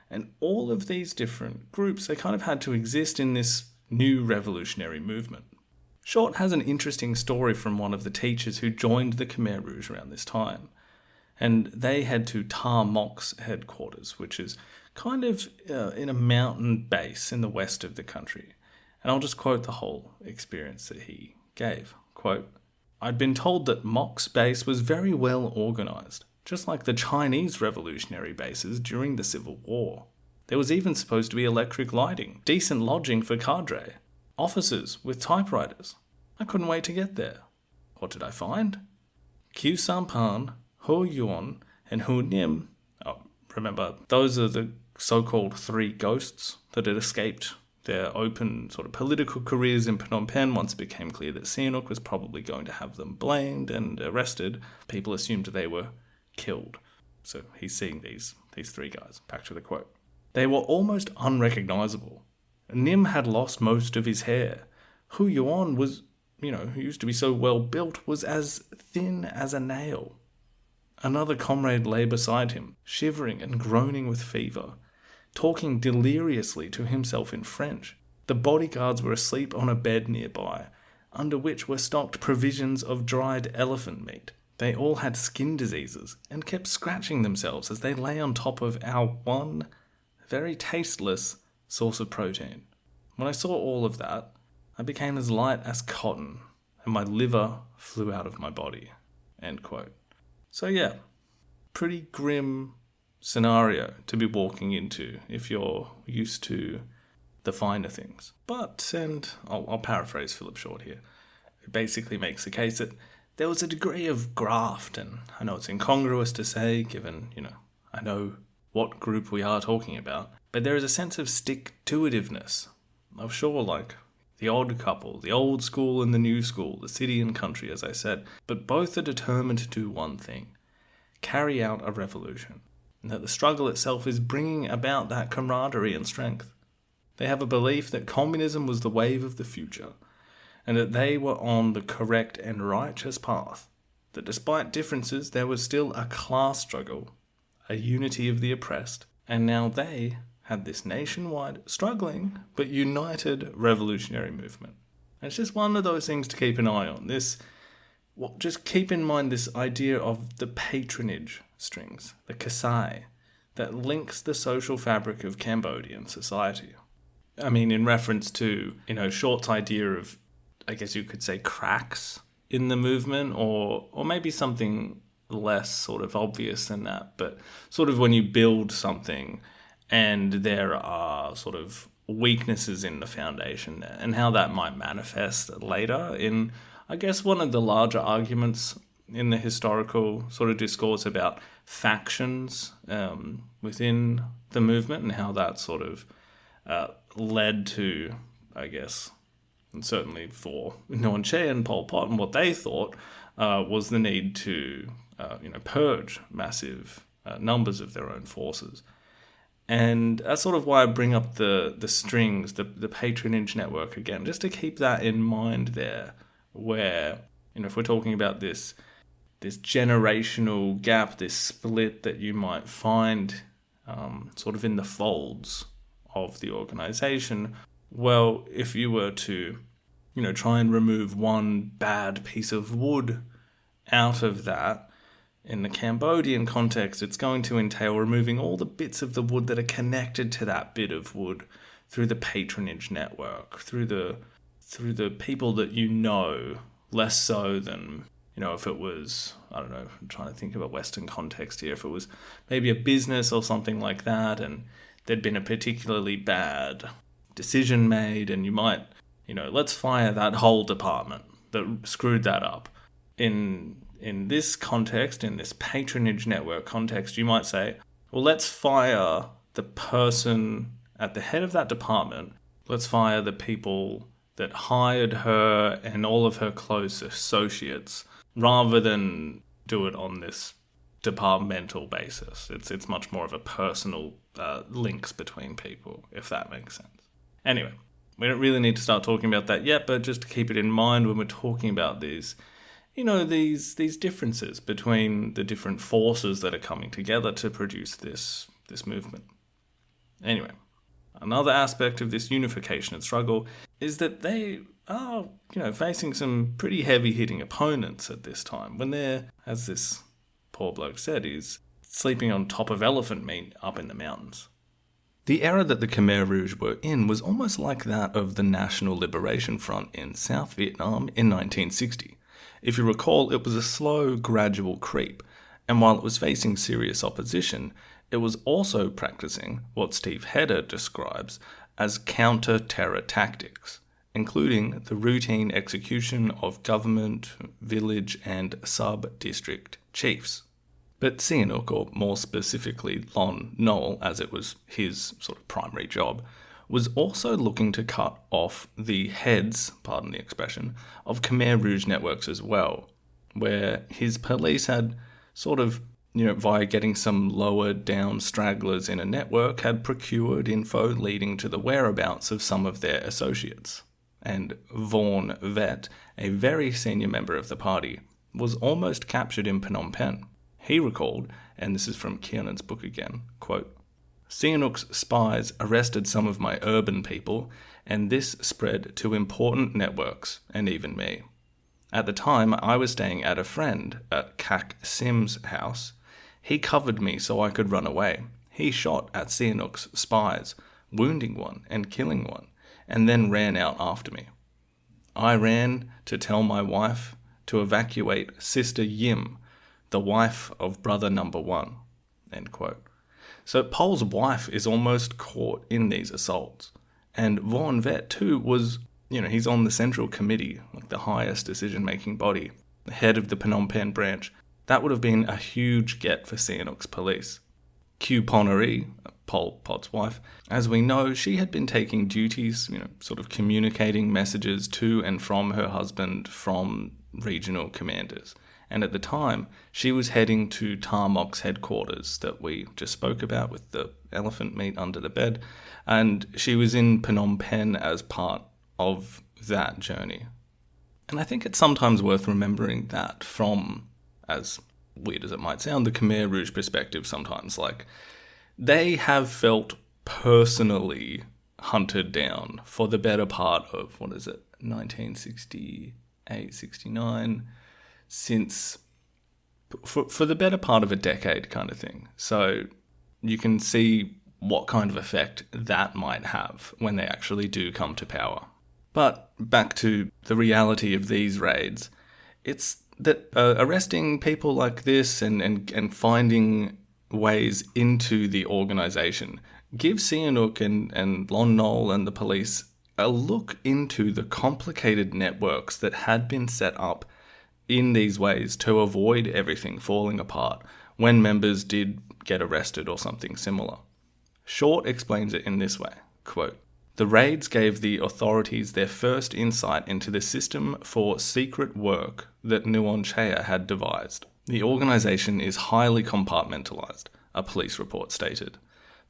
And all of these different groups, they kind of had to exist in this new revolutionary movement. Short has an interesting story from one of the teachers who joined the Khmer Rouge around this time. And they head to Tar Mok's headquarters, which is kind of in a mountain base in the west of the country. And I'll just quote the whole experience that he gave. Quote, "I'd been told that Mok's base was very well organised, just like the Chinese revolutionary bases during the Civil War. There was even supposed to be electric lighting, decent lodging for cadre, officers with typewriters. I couldn't wait to get there. What did I find? Khieu Sampan, Ho Yuan, and Hu Nim. Oh, remember, those are the so-called three ghosts that had escaped their open sort of political careers in Phnom Penh once it became clear that Sihanouk was probably going to have them blamed and arrested. People assumed they were killed." So he's seeing these three guys. Back to the quote. "They were almost unrecognisable. Nim had lost most of his hair. Hu Yuan was, who used to be so well built, was as thin as a nail. Another comrade lay beside him, shivering and groaning with fever, talking deliriously to himself in French. The bodyguards were asleep on a bed nearby, under which were stocked provisions of dried elephant meat. They all had skin diseases and kept scratching themselves as they lay on top of our one, very tasteless source of protein. When I saw all of that, I became as light as cotton, and my liver flew out of my body." End quote. So yeah, pretty grim scenario to be walking into if you're used to the finer things. But, and I'll paraphrase Philip Short here, it basically makes the case that there was a degree of graft, and I know it's incongruous to say, given, I know what group we are talking about, but there is a sense of stick-to-itiveness. I'm sure, like the odd couple, the old school and the new school, the city and country, as I said, but both are determined to do one thing: carry out a revolution, and that the struggle itself is bringing about that camaraderie and strength. They have a belief that communism was the wave of the future, and that they were on the correct and righteous path, that despite differences there was still a class struggle, a unity of the oppressed, and now they had this nationwide, struggling, but united revolutionary movement. And it's just one of those things to keep an eye on. Just keep in mind this idea of the patronage strings, the kasai, that links the social fabric of Cambodian society. I mean, in reference to, Short's idea of, I guess you could say, cracks in the movement, or maybe something less sort of obvious than that, but sort of when you build something and there are sort of weaknesses in the foundation and how that might manifest later in, I guess, one of the larger arguments in the historical sort of discourse about factions within the movement and how that sort of led to, I guess, and certainly for Nguyen Che and Pol Pot and what they thought was the need to, purge massive numbers of their own forces. And that's sort of why I bring up the strings, the patronage network again, just to keep that in mind there, where, if we're talking about this generational gap, this split that you might find sort of in the folds of the organization, well, if you were to, try and remove one bad piece of wood out of that, in the Cambodian context, it's going to entail removing all the bits of the wood that are connected to that bit of wood through the patronage network, through the people that less so than, if it was, I don't know, I'm trying to think of a Western context here, if it was maybe a business or something like that, and there'd been a particularly bad decision made, and you might, let's fire that whole department. that screwed that up. In this context, in this patronage network context, you might say, well, let's fire the person at the head of that department. Let's fire the people that hired her and all of her close associates, rather than do it on this departmental basis. It's much more of a personal links between people, if that makes sense. Anyway, we don't really need to start talking about that yet, but just to keep it in mind when we're talking about these, these differences between the different forces that are coming together to produce this movement. Anyway, another aspect of this unification and struggle is that they are, facing some pretty heavy-hitting opponents at this time, when they're, as this poor bloke said, he's sleeping on top of elephant meat up in the mountains. The era that the Khmer Rouge were in was almost like that of the National Liberation Front in South Vietnam in 1960. If you recall, it was a slow, gradual creep, and while it was facing serious opposition, it was also practicing what Steve Hedder describes as counter-terror tactics, including the routine execution of government, village, and sub-district chiefs. But Sihanouk, or more specifically Lon Nol, as it was his sort of primary job, was also looking to cut off the heads, pardon the expression, of Khmer Rouge networks as well, where his police had sort of, via getting some lower down stragglers in a network, had procured info leading to the whereabouts of some of their associates. And Vaughan Vet, a very senior member of the party, was almost captured in Phnom Penh. He recalled, and this is from Kiernan's book again, quote, "Sihanouk's spies arrested some of my urban people, and this spread to important networks, and even me. At the time, I was staying at a friend at Kak Sim's house. He covered me so I could run away. He shot at Sihanouk's spies, wounding one and killing one, and then ran out after me. I ran to tell my wife to evacuate Sister Yim, the wife of brother number one." End quote. So Pol's wife is almost caught in these assaults. And Vaughan Vet too was, he's on the Central Committee, like the highest decision-making body, the head of the Phnom Penh branch. That would have been a huge get for Sihanouk's police. Q Ponery, Pol Pot's wife, as we know, she had been taking duties, sort of communicating messages to and from her husband from regional commanders. And at the time, she was heading to Tarmok's headquarters that we just spoke about with the elephant meat under the bed. And she was in Phnom Penh as part of that journey. And I think it's sometimes worth remembering that from, as weird as it might sound, the Khmer Rouge perspective sometimes. Like, they have felt personally hunted down for the better part of, 1968, 69... since, for the better part of a decade kind of thing. So you can see what kind of effect that might have when they actually do come to power. But back to the reality of these raids, it's that arresting people like this and finding ways into the organisation gives Sihanouk and Lon Nol and the police a look into the complicated networks that had been set up in these ways to avoid everything falling apart when members did get arrested or something similar. Short explains it in this way, quote, "The raids gave the authorities their first insight into the system for secret work that Nuon Chea had devised. The organisation is highly compartmentalised," a police report stated.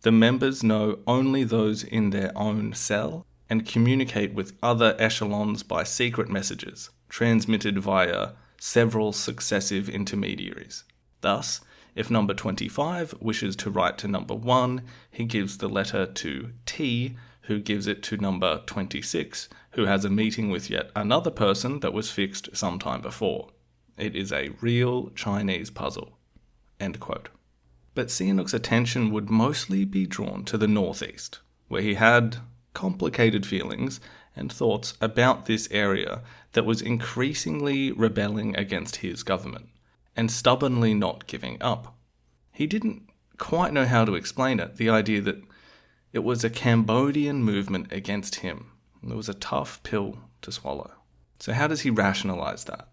"The members know only those in their own cell and communicate with other echelons by secret messages, transmitted via several successive intermediaries. Thus, if number 25 wishes to write to number 1, he gives the letter to T, who gives it to number 26, who has a meeting with yet another person that was fixed some time before. It is a real Chinese puzzle." End quote. But Sihanouk's attention would mostly be drawn to the northeast, where he had complicated feelings and thoughts about this area that was increasingly rebelling against his government, and stubbornly not giving up. He didn't quite know how to explain it, the idea that it was a Cambodian movement against him. It was a tough pill to swallow. So how does he rationalize that?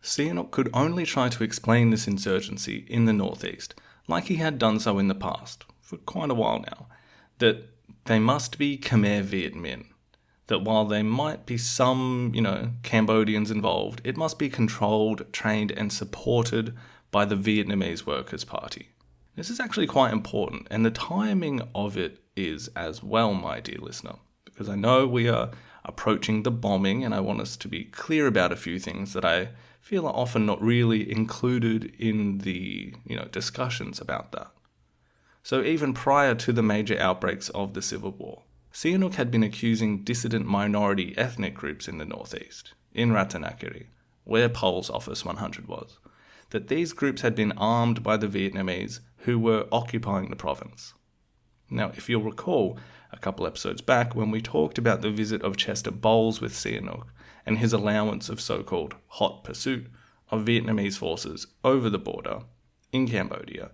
Sihanouk could only try to explain this insurgency in the northeast, like he had done so in the past, for quite a while now, that they must be Khmer Viet Minh, that while there might be some, Cambodians involved, it must be controlled, trained, and supported by the Vietnamese Workers' Party. This is actually quite important, and the timing of it is as well, my dear listener, because I know we are approaching the bombing, and I want us to be clear about a few things that I feel are often not really included in the, discussions about that. So even prior to the major outbreaks of the Civil War, Sihanouk had been accusing dissident minority ethnic groups in the northeast, in Ratanakiri, where Pole's Office 100 was, that these groups had been armed by the Vietnamese who were occupying the province. Now, if you'll recall, a couple episodes back when we talked about the visit of Chester Bowles with Sihanouk and his allowance of so-called hot pursuit of Vietnamese forces over the border in Cambodia,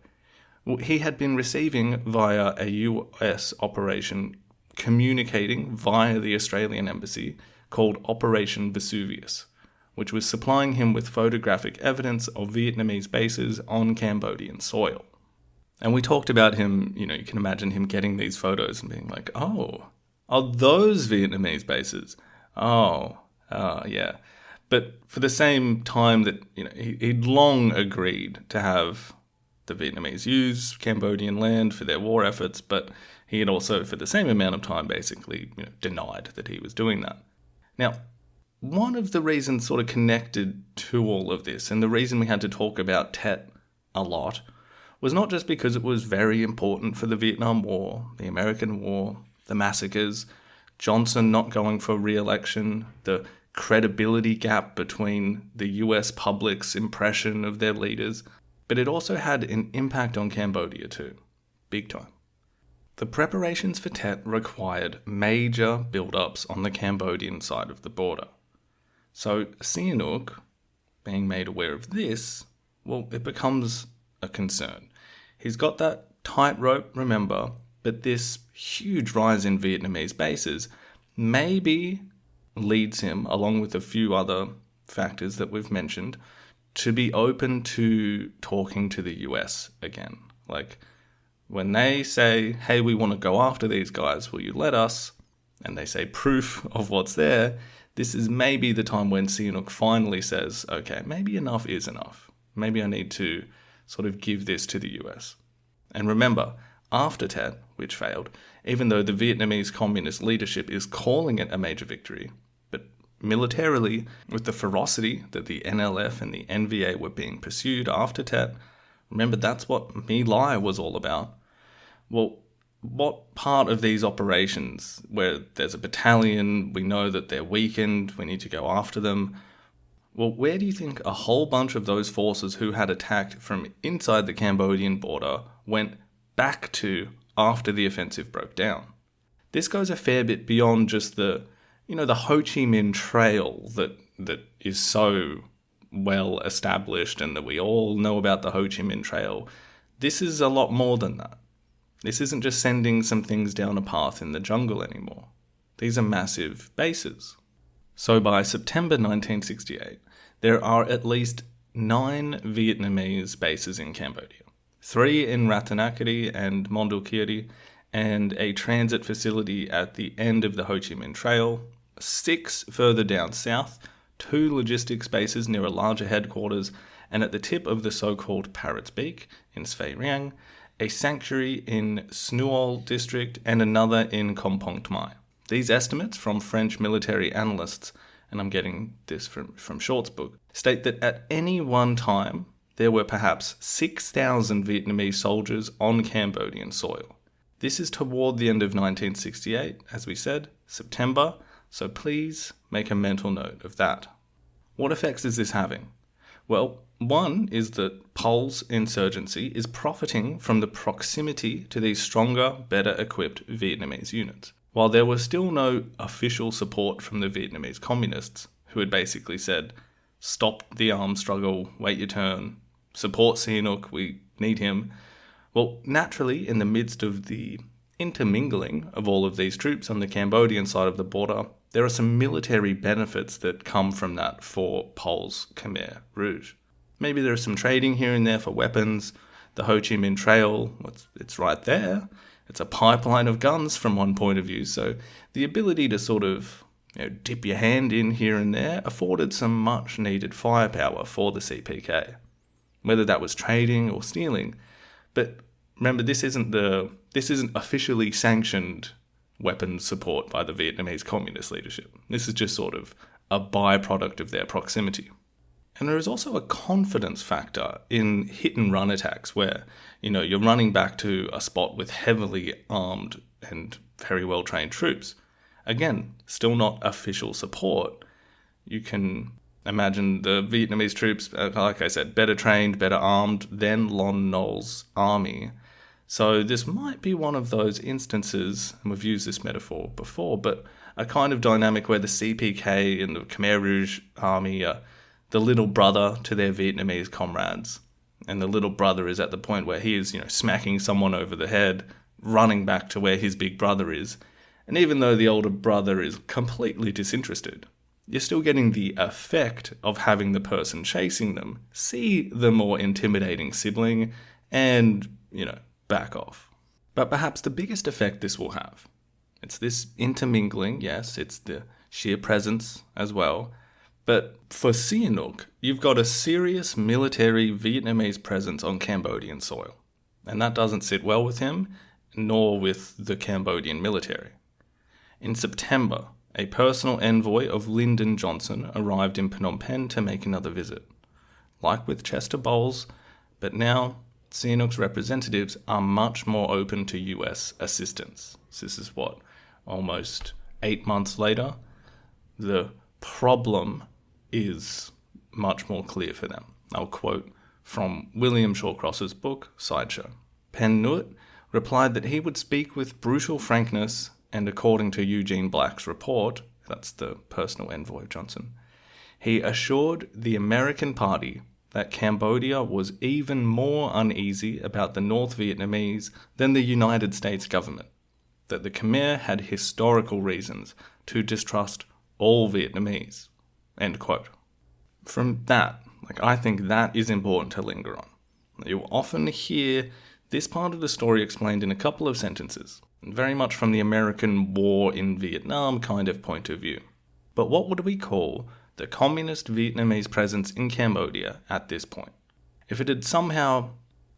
he had been receiving via a US operation communicating via the Australian embassy called Operation Vesuvius, which was supplying him with photographic evidence of Vietnamese bases on Cambodian soil. And we talked about him, you can imagine him getting these photos and being like, oh, those Vietnamese bases? Yeah. But for the same time that, he'd long agreed to have the Vietnamese use Cambodian land for their war efforts, but he had also, for the same amount of time, basically, denied that he was doing that. Now, one of the reasons sort of connected to all of this, and the reason we had to talk about Tet a lot, was not just because it was very important for the Vietnam War, the American War, the massacres, Johnson not going for re-election, the credibility gap between the US public's impression of their leaders, but it also had an impact on Cambodia too, big time. The preparations for Tet required major build-ups on the Cambodian side of the border. So Sihanouk, being made aware of this, it becomes a concern. He's got that tightrope, remember, but this huge rise in Vietnamese bases maybe leads him, along with a few other factors that we've mentioned, to be open to talking to the US again. Like, when they say, hey, we want to go after these guys, will you let us? And they say proof of what's there, this is maybe the time when Sihanouk finally says, okay, maybe enough is enough. Maybe I need to sort of give this to the US. And remember, after Tet, which failed, even though the Vietnamese communist leadership is calling it a major victory, but militarily, with the ferocity that the NLF and the NVA were being pursued after Tet, remember that's what My Lai was all about. Well, what part of these operations, where there's a battalion, we know that they're weakened, we need to go after them, well, where do you think a whole bunch of those forces who had attacked from inside the Cambodian border went back to after the offensive broke down? This goes a fair bit beyond just the Ho Chi Minh Trail that is so well established and that we all know about the Ho Chi Minh Trail. This is a lot more than that. This isn't just sending some things down a path in the jungle anymore. These are massive bases. So by September 1968, there are at least 9 Vietnamese bases in Cambodia, 3 in Ratanakiri and Mondulkiri, and a transit facility at the end of the Ho Chi Minh Trail, 6 further down south, 2 logistics bases near a larger headquarters, and at the tip of the so-called Parrot's Beak in Svay Rieng, a sanctuary in Snuol district, and another in Kompong Tmai. These estimates from French military analysts, and I'm getting this from Short's book, state that at any one time, there were perhaps 6,000 Vietnamese soldiers on Cambodian soil. This is toward the end of 1968, as we said, September, so please make a mental note of that. What effects is this having? Well, one is that Pole's insurgency is profiting from the proximity to these stronger, better equipped Vietnamese units. While there was still no official support from the Vietnamese communists, who had basically said, stop the armed struggle, wait your turn, support Sihanouk, we need him. Well, naturally, in the midst of the intermingling of all of these troops on the Cambodian side of the border, there are some military benefits that come from that for Pole's Khmer Rouge. Maybe there is some trading here and there for weapons. The Ho Chi Minh Trail, it's right there. It's a pipeline of guns from one point of view. So the ability to sort of dip your hand in here and there afforded some much needed firepower for the CPK, whether that was trading or stealing. But remember, this isn't officially sanctioned weapons support by the Vietnamese communist leadership. This is just sort of a byproduct of their proximity. And there is also a confidence factor in hit and run attacks where, you're running back to a spot with heavily armed and very well trained troops. Again, still not official support. You can imagine the Vietnamese troops, like I said, better trained, better armed than Lon Nol's army. So this might be one of those instances, and we've used this metaphor before, but a kind of dynamic where the CPK and the Khmer Rouge army are the little brother to their Vietnamese comrades. And the little brother is at the point where he is, smacking someone over the head, running back to where his big brother is. And even though the older brother is completely disinterested, you're still getting the effect of having the person chasing them see the more intimidating sibling and, back off. But perhaps the biggest effect this will have, it's this intermingling, yes, it's the sheer presence as well. But for Sihanouk, you've got a serious military Vietnamese presence on Cambodian soil. And that doesn't sit well with him, nor with the Cambodian military. In September, a personal envoy of Lyndon Johnson arrived in Phnom Penh to make another visit. Like with Chester Bowles, but now Sihanouk's representatives are much more open to US assistance. So this is almost 8 months later? The problem is much more clear for them. I'll quote from William Shawcross's book, Sideshow. Pen Nuot replied that he would speak with brutal frankness, and according to Eugene Black's report, that's the personal envoy of Johnson, he assured the American party that Cambodia was even more uneasy about the North Vietnamese than the United States government, that the Khmer had historical reasons to distrust all Vietnamese. End quote. From that, I think that is important to linger on. You'll often hear this part of the story explained in a couple of sentences, very much from the American war in Vietnam kind of point of view. But what would we call the communist Vietnamese presence in Cambodia at this point? If it had somehow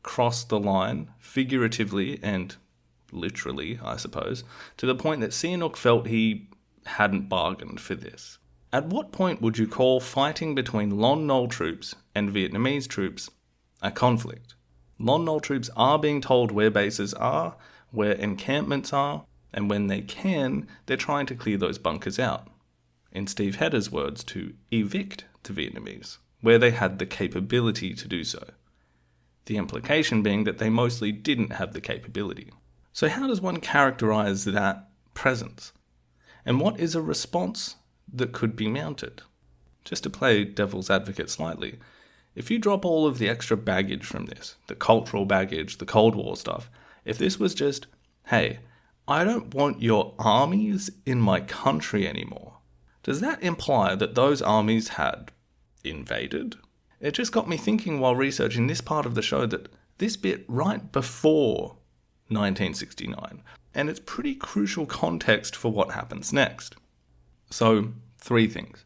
crossed the line, figuratively and literally, I suppose, to the point that Sihanouk felt he hadn't bargained for this. At what point would you call fighting between Lon Nol troops and Vietnamese troops a conflict? Lon Nol troops are being told where bases are, where encampments are, and when they can, they're trying to clear those bunkers out. In Steve Hedder's words, to evict the Vietnamese, where they had the capability to do so. The implication being that they mostly didn't have the capability. So how does one characterize that presence? And what is a response that could be mounted? Just to play devil's advocate slightly, if you drop all of the extra baggage from this, the cultural baggage, the Cold War stuff, if this was just, hey, I don't want your armies in my country anymore, does that imply that those armies had invaded? It just got me thinking while researching this part of the show that this bit right before 1969, and it's pretty crucial context for what happens next. So, 3 things.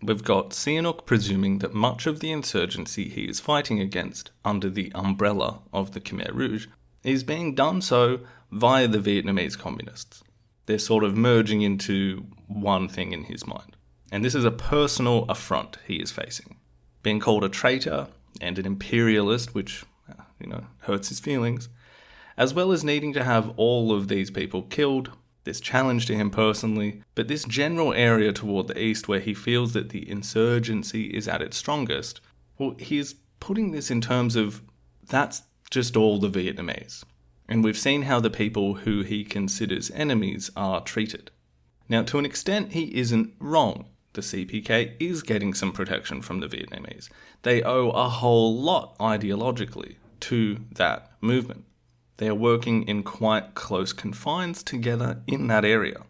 We've got Sihanouk presuming that much of the insurgency he is fighting against under the umbrella of the Khmer Rouge is being done so via the Vietnamese communists. They're sort of merging into one thing in his mind. And this is a personal affront he is facing. Being called a traitor and an imperialist, which, hurts his feelings, as well as needing to have all of these people killed, this challenge to him personally, but this general area toward the east where he feels that the insurgency is at its strongest, well, he's putting this in terms of that's just all the Vietnamese. And we've seen how the people who he considers enemies are treated. Now, to an extent, he isn't wrong. The CPK is getting some protection from the Vietnamese. They owe a whole lot ideologically to that movement. They are working in quite close confines together in that area.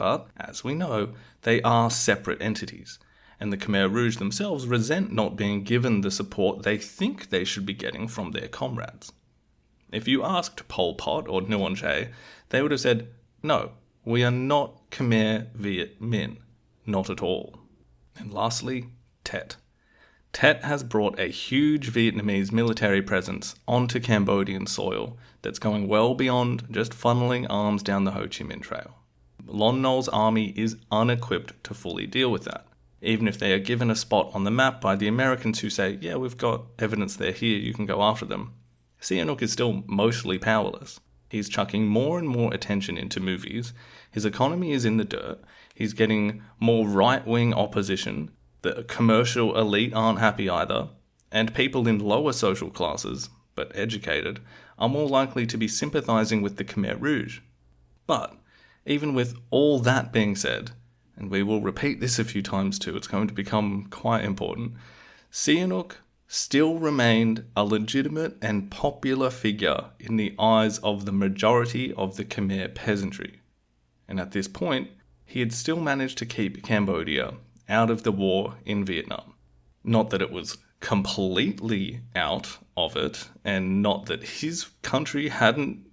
But, as we know, they are separate entities, and the Khmer Rouge themselves resent not being given the support they think they should be getting from their comrades. If you asked Pol Pot or Nguyen Che, they would have said, no, we are not Khmer Viet Minh, not at all. And lastly, Tet. Tet has brought a huge Vietnamese military presence onto Cambodian soil that's going well beyond just funneling arms down the Ho Chi Minh Trail. Lon Nol's army is unequipped to fully deal with that, even if they are given a spot on the map by the Americans who say, yeah, we've got evidence they're here, you can go after them. Sihanouk is still mostly powerless. He's chucking more and more attention into movies, his economy is in the dirt, he's getting more right-wing opposition, the commercial elite aren't happy either, and people in lower social classes, but educated, are more likely to be sympathising with the Khmer Rouge. But, even with all that being said, and we will repeat this a few times too, it's going to become quite important, Sihanouk still remained a legitimate and popular figure in the eyes of the majority of the Khmer peasantry. And at this point, he had still managed to keep Cambodia out of the war in Vietnam. Not that it was completely out of it, and not that his country hadn't,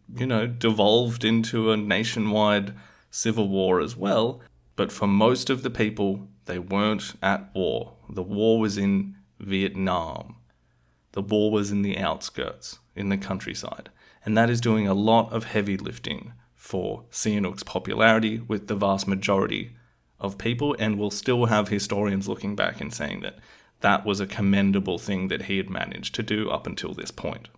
devolved into a nationwide civil war as well, but for most of the people, they weren't at war. The war was in Vietnam. The war was in the outskirts, in the countryside, and that is doing a lot of heavy lifting for Sihanouk's popularity with the vast majority of people, and we'll still have historians looking back and saying that that was a commendable thing that he had managed to do up until this point.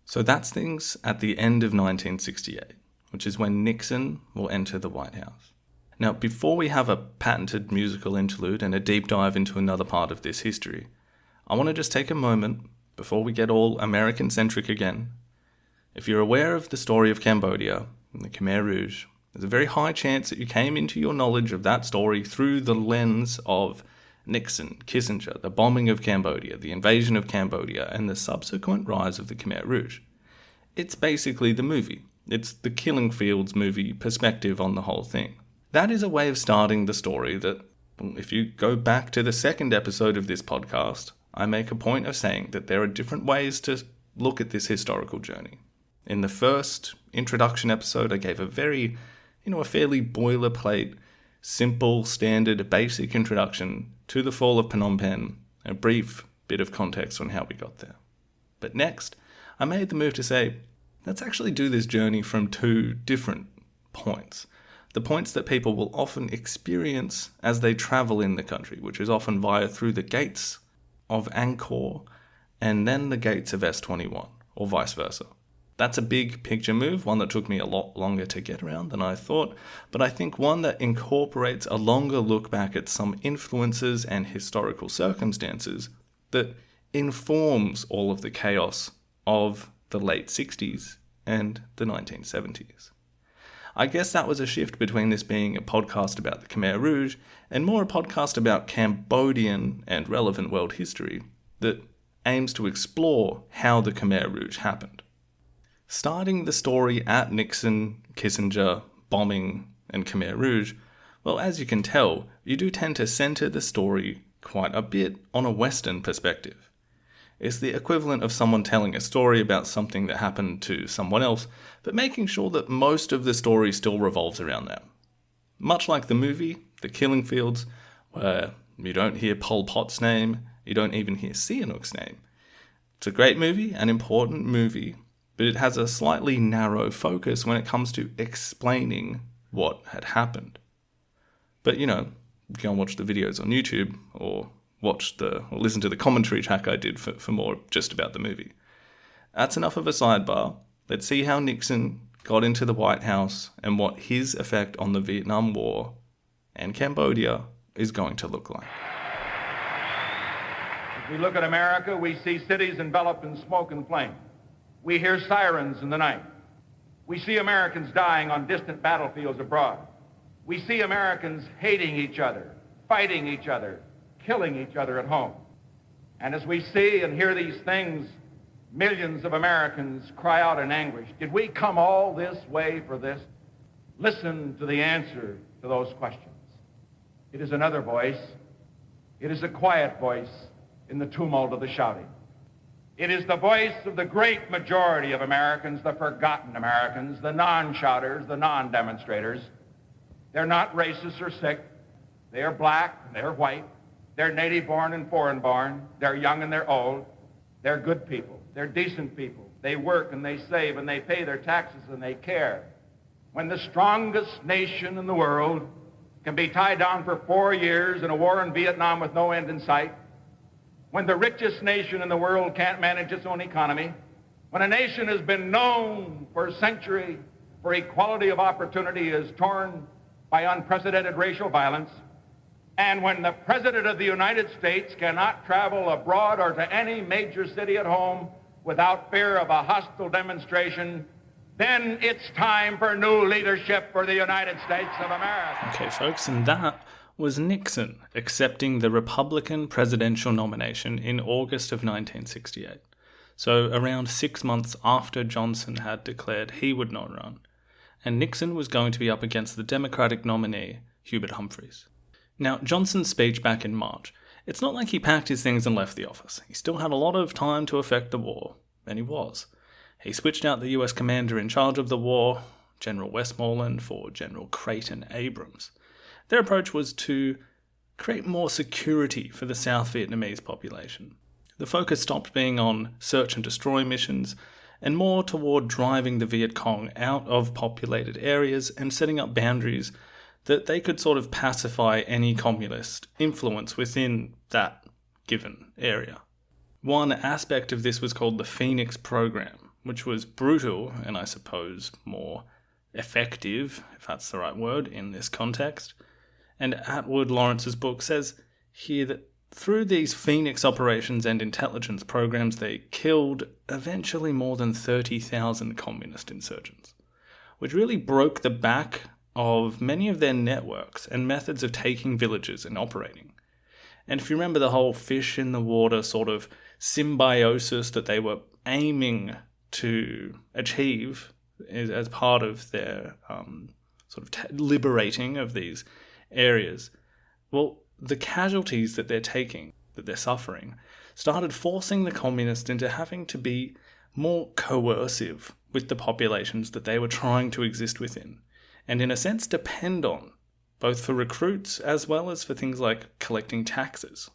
So that's things at the end of 1968, which is when Nixon will enter the White House. Now, before we have a patented musical interlude and a deep dive into another part of this history, I want to just take a moment, before we get all American-centric again. If you're aware of the story of Cambodia and the Khmer Rouge, there's a very high chance that you came into your knowledge of that story through the lens of Nixon, Kissinger, the bombing of Cambodia, the invasion of Cambodia, and the subsequent rise of the Khmer Rouge. It's basically the movie. It's the Killing Fields movie perspective on the whole thing. That is a way of starting the story that, if you go back to the second episode of this podcast, I make a point of saying that there are different ways to look at this historical journey. In the first introduction episode, I gave a very, a fairly boilerplate, simple, standard, basic introduction to the fall of Phnom Penh, and a brief bit of context on how we got there. But next, I made the move to say, let's actually do this journey from two different points. The points that people will often experience as they travel in the country, which is often through the gates of Angkor and then the gates of S21, or vice versa. That's a big picture move, one that took me a lot longer to get around than I thought, but I think one that incorporates a longer look back at some influences and historical circumstances that informs all of the chaos of the late 60s and the 1970s. I guess that was a shift between this being a podcast about the Khmer Rouge and more a podcast about Cambodian and relevant world history that aims to explore how the Khmer Rouge happened. Starting the story at Nixon, Kissinger, bombing, and Khmer Rouge, well, as you can tell, you do tend to centre the story quite a bit on a Western perspective. It's the equivalent of someone telling a story about something that happened to someone else, but making sure that most of the story still revolves around them. Much like the movie, The Killing Fields, where you don't hear Pol Pot's name, you don't even hear Sihanouk's name. It's a great movie, an important movie, but it has a slightly narrow focus when it comes to explaining what had happened. But you go and watch the videos on YouTube, or listen to the commentary track I did for more just about the movie. That's enough of a sidebar. Let's see how Nixon got into the White House and what his effect on the Vietnam War and Cambodia is going to look like. As we look at America, we see cities enveloped in smoke and flame. We hear sirens in the night. We see Americans dying on distant battlefields abroad. We see Americans hating each other, fighting each other, killing each other at home. And as we see and hear these things, millions of Americans cry out in anguish, did we come all this way for this? Listen to the answer to those questions. It is another voice. It is a quiet voice in the tumult of the shouting. It is the voice of the great majority of Americans, the forgotten Americans, the non-shouters, the non-demonstrators. They're not racist or sick. They are black and they're white. They're native-born and foreign-born. They're young and they're old. They're good people. They're decent people. They work and they save and they pay their taxes and they care. When the strongest nation in the world can be tied down for 4 years in a war in Vietnam with no end in sight, when the richest nation in the world can't manage its own economy, when a nation has been known for a century for equality of opportunity is torn by unprecedented racial violence, and when the President of the United States cannot travel abroad or to any major city at home without fear of a hostile demonstration, then it's time for new leadership for the United States of America. Okay, folks, and that was Nixon accepting the Republican presidential nomination in August of 1968. So around 6 months after Johnson had declared he would not run, and Nixon was going to be up against the Democratic nominee, Hubert Humphreys. Now, Johnson's speech back in March, it's not like he packed his things and left the office. He still had a lot of time to affect the war, and he was. He switched out the US commander in charge of the war, General Westmoreland, for General Creighton Abrams. Their approach was to create more security for the South Vietnamese population. The focus stopped being on search and destroy missions and more toward driving the Viet Cong out of populated areas and setting up boundaries that they could sort of pacify any communist influence within that given area. One aspect of this was called the Phoenix Program, which was brutal and I suppose more effective, if that's the right word, in this context. And Atwood Lawrence's book says here that through these Phoenix operations and intelligence programs, they killed eventually more than 30,000 communist insurgents, which really broke the back of many of their networks and methods of taking villages and operating. And if you remember the whole fish in the water sort of symbiosis that they were aiming to achieve as part of their liberating of these areas, well, the casualties that they're taking, that they're suffering, started forcing the communists into having to be more coercive with the populations that they were trying to exist within, and in a sense depend on, both for recruits as well as for things like collecting taxes.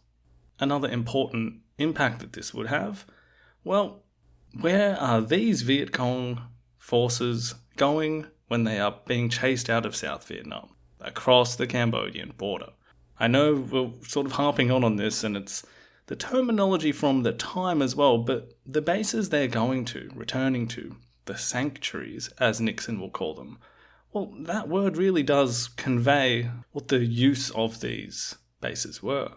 Another important impact that this would have, well, where are these Viet Cong forces going when they are being chased out of South Vietnam, across the Cambodian border? I know we're sort of harping on this, and it's the terminology from the time as well, but the bases they're going to, returning to, the sanctuaries, as Nixon will call them, well, that word really does convey what the use of these bases were.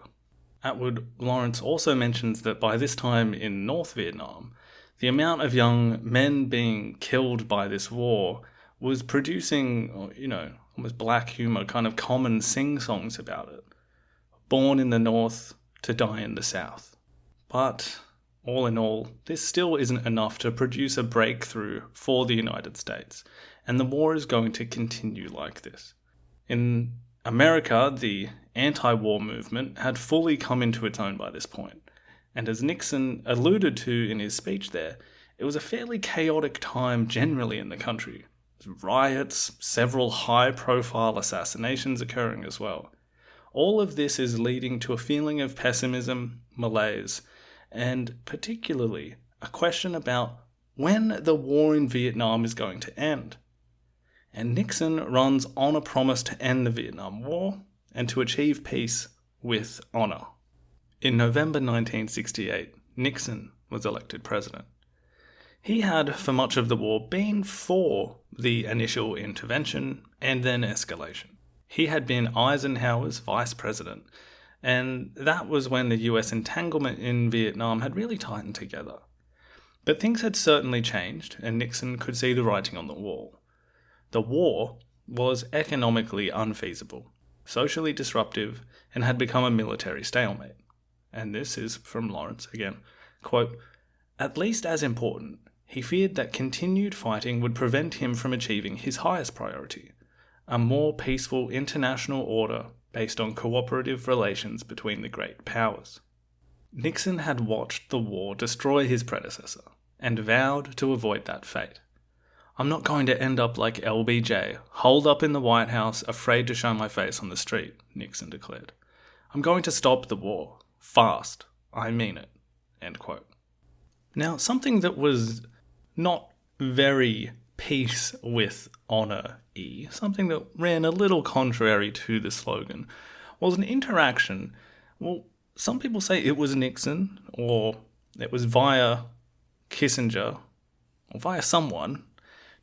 Atwood Lawrence also mentions that by this time in North Vietnam, the amount of young men being killed by this war was producing, almost black humor, kind of common sing-songs about it. Born in the North to die in the South. But all in all, this still isn't enough to produce a breakthrough for the United States, and the war is going to continue like this. In America, the anti-war movement had fully come into its own by this point, and as Nixon alluded to in his speech there, it was a fairly chaotic time generally in the country. Riots, several high-profile assassinations occurring as well. All of this is leading to a feeling of pessimism, malaise, and particularly a question about when the war in Vietnam is going to end. And Nixon runs on a promise to end the Vietnam War and to achieve peace with honor. In November 1968, Nixon was elected president. He had, for much of the war, been for the initial intervention and then escalation. He had been Eisenhower's vice president, and that was when the US entanglement in Vietnam had really tightened together. But things had certainly changed, and Nixon could see the writing on the wall. The war was economically unfeasible, socially disruptive, and had become a military stalemate. And this is from Lawrence again, quote, "At least as important, he feared that continued fighting would prevent him from achieving his highest priority, a more peaceful international order based on cooperative relations between the great powers. Nixon had watched the war destroy his predecessor and vowed to avoid that fate. "I'm not going to end up like LBJ, holed up in the White House, afraid to show my face on the street," Nixon declared. "I'm going to stop the war. Fast. I mean it." End quote. Now, something that was not very peace with honour-y, something that ran a little contrary to the slogan, was an interaction. Well, some people say it was Nixon, or it was via Kissinger, or via someone,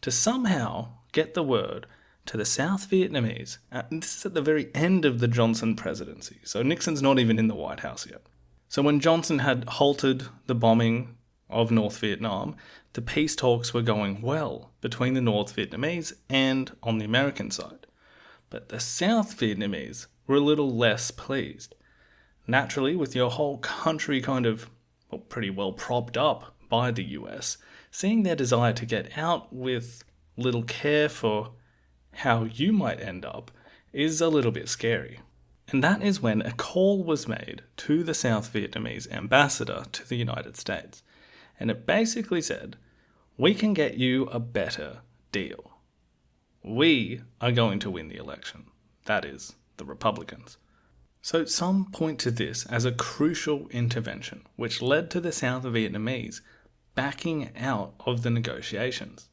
to somehow get the word to the South Vietnamese. And this is at the very end of the Johnson presidency, so Nixon's not even in the White House yet. So when Johnson had halted the bombing of North Vietnam, the peace talks were going well between the North Vietnamese and on the American side. But the South Vietnamese were a little less pleased. Naturally, with your whole country kind of pretty well propped up by the US, seeing their desire to get out with little care for how you might end up is a little bit scary. And that is when a call was made to the South Vietnamese ambassador to the United States. And it basically said, "We can get you a better deal. We are going to win the election." That is, the Republicans. So some point to this as a crucial intervention, which led to the South Vietnamese backing out of the negotiations.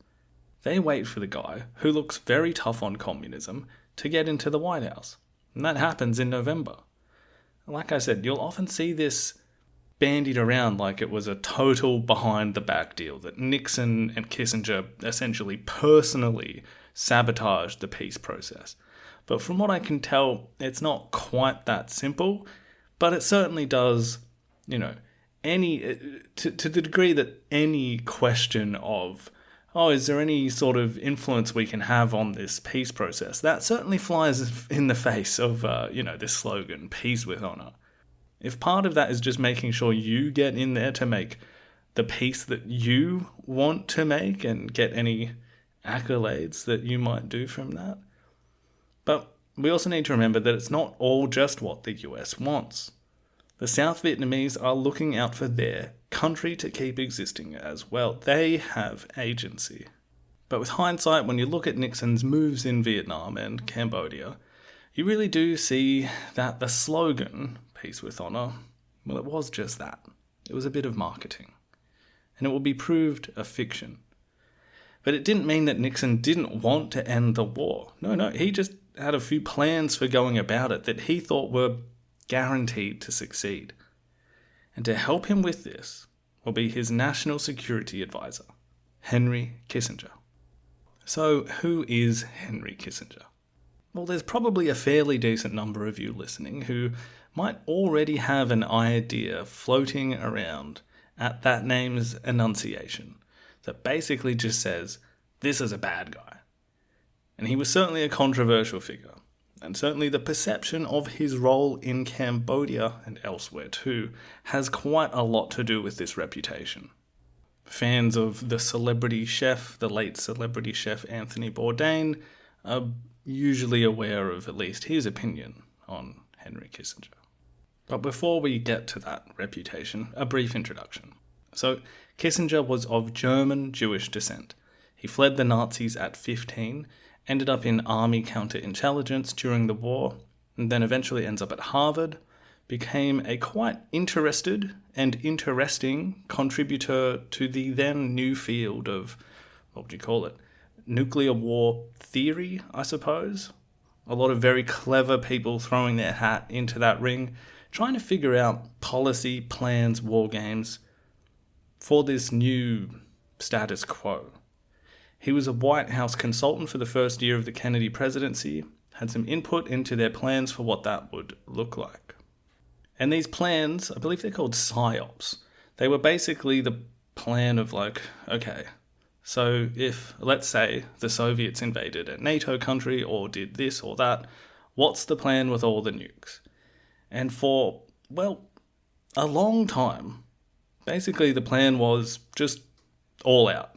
They wait for the guy, who looks very tough on communism, to get into the White House. And that happens in November. Like I said, you'll often see this bandied around like it was a total behind-the-back deal, that Nixon and Kissinger essentially personally sabotaged the peace process. But from what I can tell, it's not quite that simple, but it certainly does, to the degree that any question of, is there any sort of influence we can have on this peace process, that certainly flies in the face of, this slogan, peace with honour. If part of that is just making sure you get in there to make the peace that you want to make and get any accolades that you might do from that. But we also need to remember that it's not all just what the US wants. The South Vietnamese are looking out for their country to keep existing as well. They have agency. But with hindsight, when you look at Nixon's moves in Vietnam and Cambodia, you really do see that the slogan, peace with honour, well, it was just that. It was a bit of marketing. And it will be proved a fiction. But it didn't mean that Nixon didn't want to end the war. No, he just had a few plans for going about it that he thought were guaranteed to succeed. And to help him with this will be his national security advisor, Henry Kissinger. So who is Henry Kissinger? Well, there's probably a fairly decent number of you listening who might already have an idea floating around at that name's enunciation that basically just says, this is a bad guy. And he was certainly a controversial figure, and certainly the perception of his role in Cambodia and elsewhere too has quite a lot to do with this reputation. Fans of the celebrity chef, the late celebrity chef Anthony Bourdain, are usually aware of at least his opinion on Henry Kissinger. But before we get to that reputation, a brief introduction. So, Kissinger was of German Jewish descent. He fled the Nazis at 15, ended up in army counterintelligence during the war, and then eventually ends up at Harvard, became a quite interested and interesting contributor to the then new field of, nuclear war theory, I suppose. A lot of very clever people throwing their hat into that ring, trying to figure out policy, plans, war games for this new status quo. He was a White House consultant for the first year of the Kennedy presidency, had some input into their plans for what that would look like. And these plans, I believe they're called PSYOPs. They were basically the plan of so if, let's say, the Soviets invaded a NATO country or did this or that, what's the plan with all the nukes? And for, a long time, basically the plan was just all out.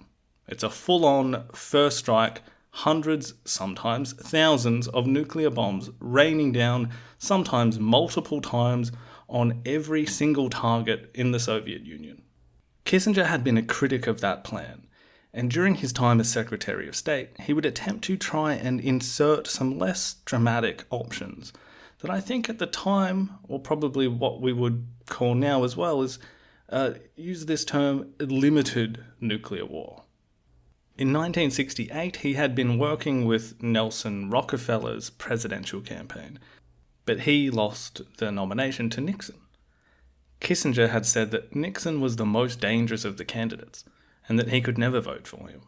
It's a full-on first strike, hundreds, sometimes thousands of nuclear bombs raining down, sometimes multiple times, on every single target in the Soviet Union. Kissinger had been a critic of that plan, and during his time as Secretary of State, he would attempt to try and insert some less dramatic options that I think at the time, or probably what we would call now as well, is use this term limited nuclear war. In 1968, he had been working with Nelson Rockefeller's presidential campaign, but he lost the nomination to Nixon. Kissinger had said that Nixon was the most dangerous of the candidates, and that he could never vote for him.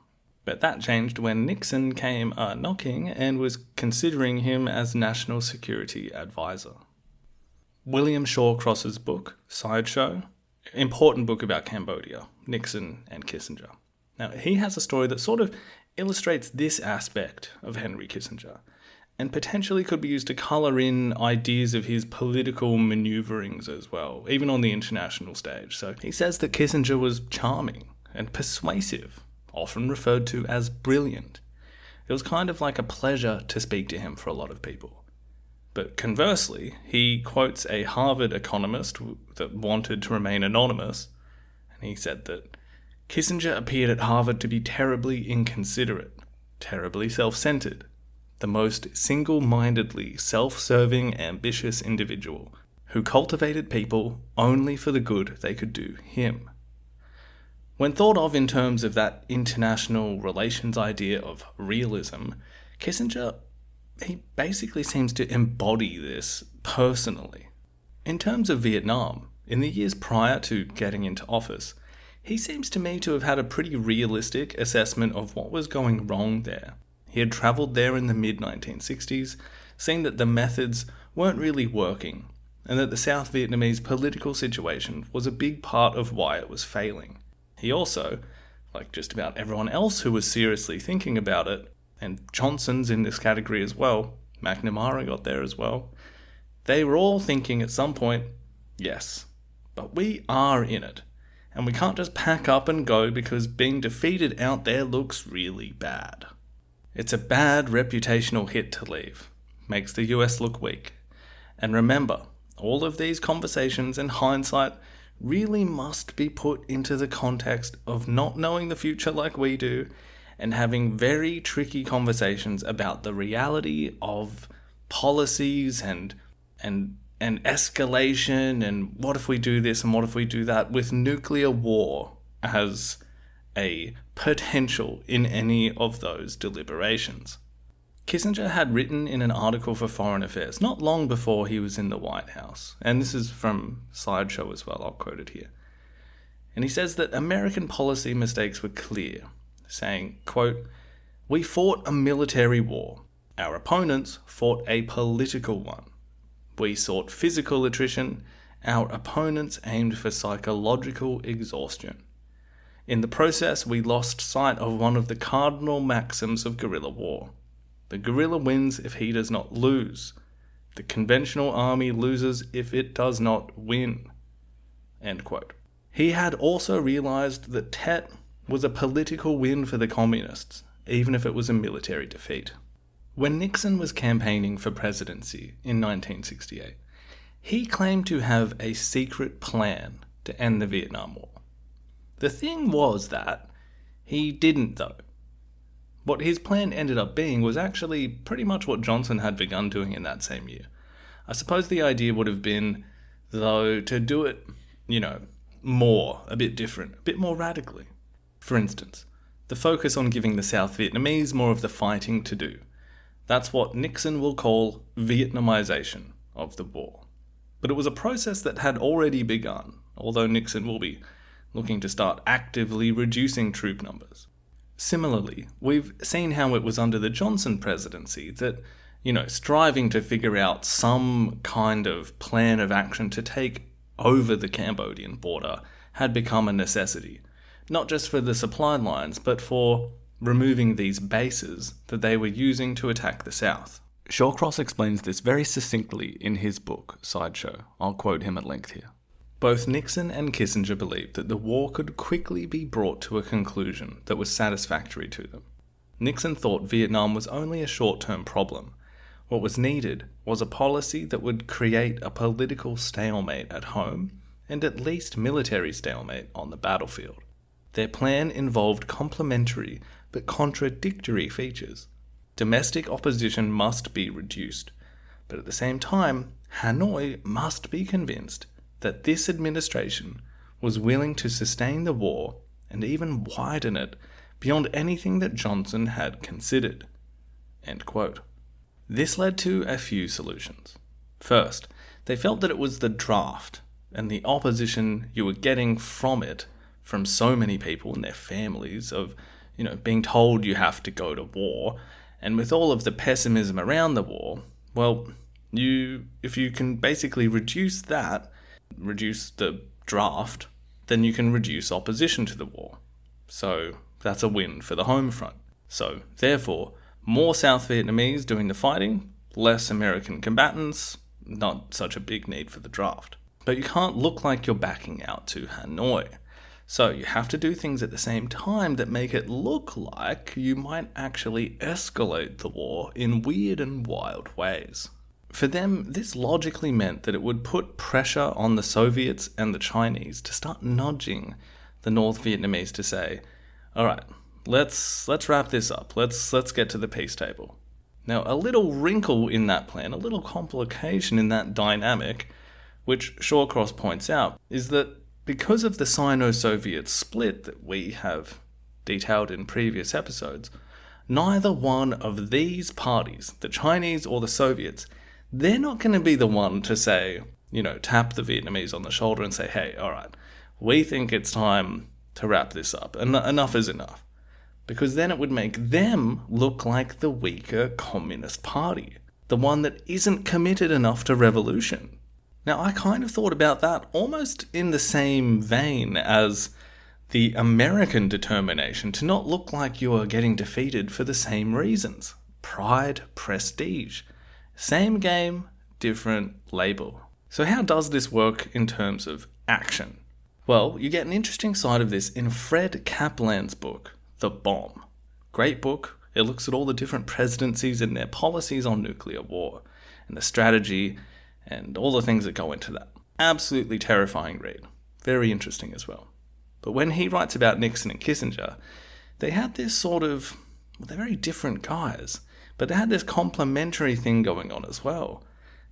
But that changed when Nixon came knocking and was considering him as National Security Advisor. William Shawcross's book, Sideshow, important book about Cambodia, Nixon and Kissinger. Now, he has a story that sort of illustrates this aspect of Henry Kissinger, and potentially could be used to colour in ideas of his political manoeuvrings as well, even on the international stage. So he says that Kissinger was charming and persuasive, often referred to as brilliant. It was kind of like a pleasure to speak to him for a lot of people. But conversely, he quotes a Harvard economist that wanted to remain anonymous, and he said that Kissinger appeared at Harvard to be terribly inconsiderate, terribly self-centered, the most single-mindedly self-serving, ambitious individual who cultivated people only for the good they could do him. When thought of in terms of that international relations idea of realism, Kissinger, he basically seems to embody this personally. In terms of Vietnam, in the years prior to getting into office, he seems to me to have had a pretty realistic assessment of what was going wrong there. He had travelled there in the mid-1960s, seen that the methods weren't really working, and that the South Vietnamese political situation was a big part of why it was failing. He also, like just about everyone else who was seriously thinking about it, and Johnson's in this category as well, McNamara got there as well, they were all thinking at some point, yes, but we are in it, and we can't just pack up and go because being defeated out there looks really bad. It's a bad reputational hit to leave, makes the US look weak. And remember, all of these conversations in hindsight really must be put into the context of not knowing the future like we do, and having very tricky conversations about the reality of policies and escalation, and what if we do this and what if we do that, with nuclear war as a potential in any of those deliberations. Kissinger had written in an article for Foreign Affairs not long before he was in the Whitehouse, and this is from Sideshow as well, I'll quote it here. And he says that American policy mistakes were clear, saying, quote, "We fought a military war. Our opponents fought a political one. We sought physical attrition. Our opponents aimed for psychological exhaustion. In the process, we lost sight of one of the cardinal maxims of guerrilla war. The guerrilla wins if he does not lose. The conventional army loses if it does not win." End quote. He had also realized that Tet was a political win for the communists, even if it was a military defeat. When Nixon was campaigning for presidency in 1968, he claimed to have a secret plan to end the Vietnam War. The thing was that he didn't, though. What his plan ended up being was actually pretty much what Johnson had begun doing in that same year. I suppose the idea would have been, though, to do it, more, a bit different, a bit more radically. For instance, the focus on giving the South Vietnamese more of the fighting to do. That's what Nixon will call Vietnamization of the war. But it was a process that had already begun, although Nixon will be looking to start actively reducing troop numbers. Similarly, we've seen how it was under the Johnson presidency that, striving to figure out some kind of plan of action to take over the Cambodian border had become a necessity, not just for the supply lines, but for removing these bases that they were using to attack the South. Shawcross explains this very succinctly in his book, Sideshow. I'll quote him at length here. Both Nixon and Kissinger believed that the war could quickly be brought to a conclusion that was satisfactory to them. Nixon thought Vietnam was only a short-term problem. What was needed was a policy that would create a political stalemate at home and at least military stalemate on the battlefield. Their plan involved complementary but contradictory features. Domestic opposition must be reduced, but at the same time, Hanoi must be convinced that this administration was willing to sustain the war and even widen it beyond anything that Johnson had considered. End quote. This led to a few solutions. First, they felt that it was the draft and the opposition you were getting from it, from so many people and their families, of, being told you have to go to war, and with all of the pessimism around the war, well, if you can basically reduce the draft, then you can reduce opposition to the war. So that's a win for the home front. So, therefore, more South Vietnamese doing the fighting, less American combatants, not such a big need for the draft. But you can't look like you're backing out to Hanoi. So you have to do things at the same time that make it look like you might actually escalate the war in weird and wild ways. For them, this logically meant that it would put pressure on the Soviets and the Chinese to start nudging the North Vietnamese to say, all right, let's wrap this up. Let's get to the peace table. Now, a little wrinkle in that plan, a little complication in that dynamic, which Shawcross points out, is that because of the Sino-Soviet split that we have detailed in previous episodes, neither one of these parties, the Chinese or the Soviets, they're not going to be the one to say, tap the Vietnamese on the shoulder and say, hey, all right, we think it's time to wrap this up. Enough is enough. Because then it would make them look like the weaker Communist Party, the one that isn't committed enough to revolution. Now, I kind of thought about that almost in the same vein as the American determination to not look like you are getting defeated for the same reasons. Pride, prestige. Same game, different label. So how does this work in terms of action? Well, you get an interesting side of this in Fred Kaplan's book, The Bomb. Great book. It looks at all the different presidencies and their policies on nuclear war, and the strategy, and all the things that go into that. Absolutely terrifying read. Very interesting as well. But when he writes about Nixon and Kissinger, they had this they're very different guys, but they had this complementary thing going on as well.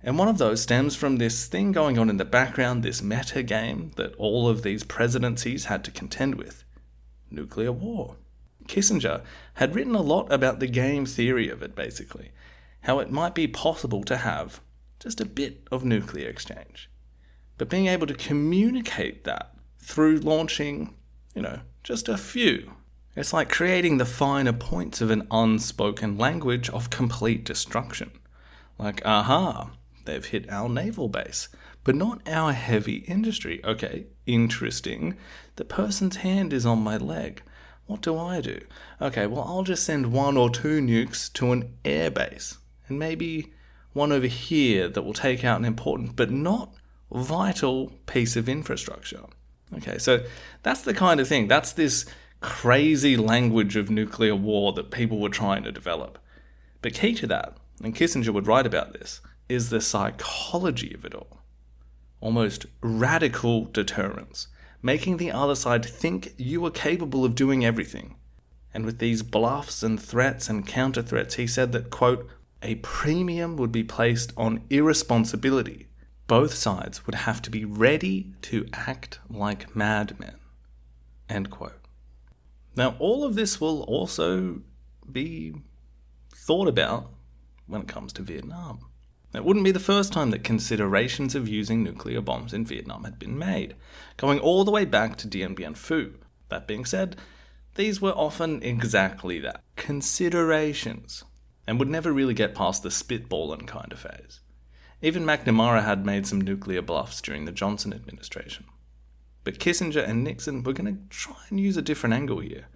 And one of those stems from this thing going on in the background, this meta game that all of these presidencies had to contend with. Nuclear war. Kissinger had written a lot about the game theory of it, basically. How it might be possible to have just a bit of nuclear exchange. But being able to communicate that through launching, just a few. It's like creating the finer points of an unspoken language of complete destruction. Like, they've hit our naval base, but not our heavy industry. Okay, interesting. The person's hand is on my leg. What do I do? Okay, well, I'll just send 1 or 2 nukes to an air base, and maybe one over here that will take out an important but not vital piece of infrastructure. Okay, so that's the kind of thing. That's this crazy language of nuclear war that people were trying to develop. But key to that, and Kissinger would write about this, is the psychology of it all. Almost radical deterrence, making the other side think you are capable of doing everything. And with these bluffs and threats and counter-threats, he said that, quote, a premium would be placed on irresponsibility. Both sides would have to be ready to act like madmen. End quote. Now, all of this will also be thought about when it comes to Vietnam. It wouldn't be the first time that considerations of using nuclear bombs in Vietnam had been made, going all the way back to Dien Bien Phu. That being said, these were often exactly that, considerations, and would never really get past the spitballing kind of phase. Even McNamara had made some nuclear bluffs during the Johnson administration. But Kissinger and Nixon were going to try and use a different angle here.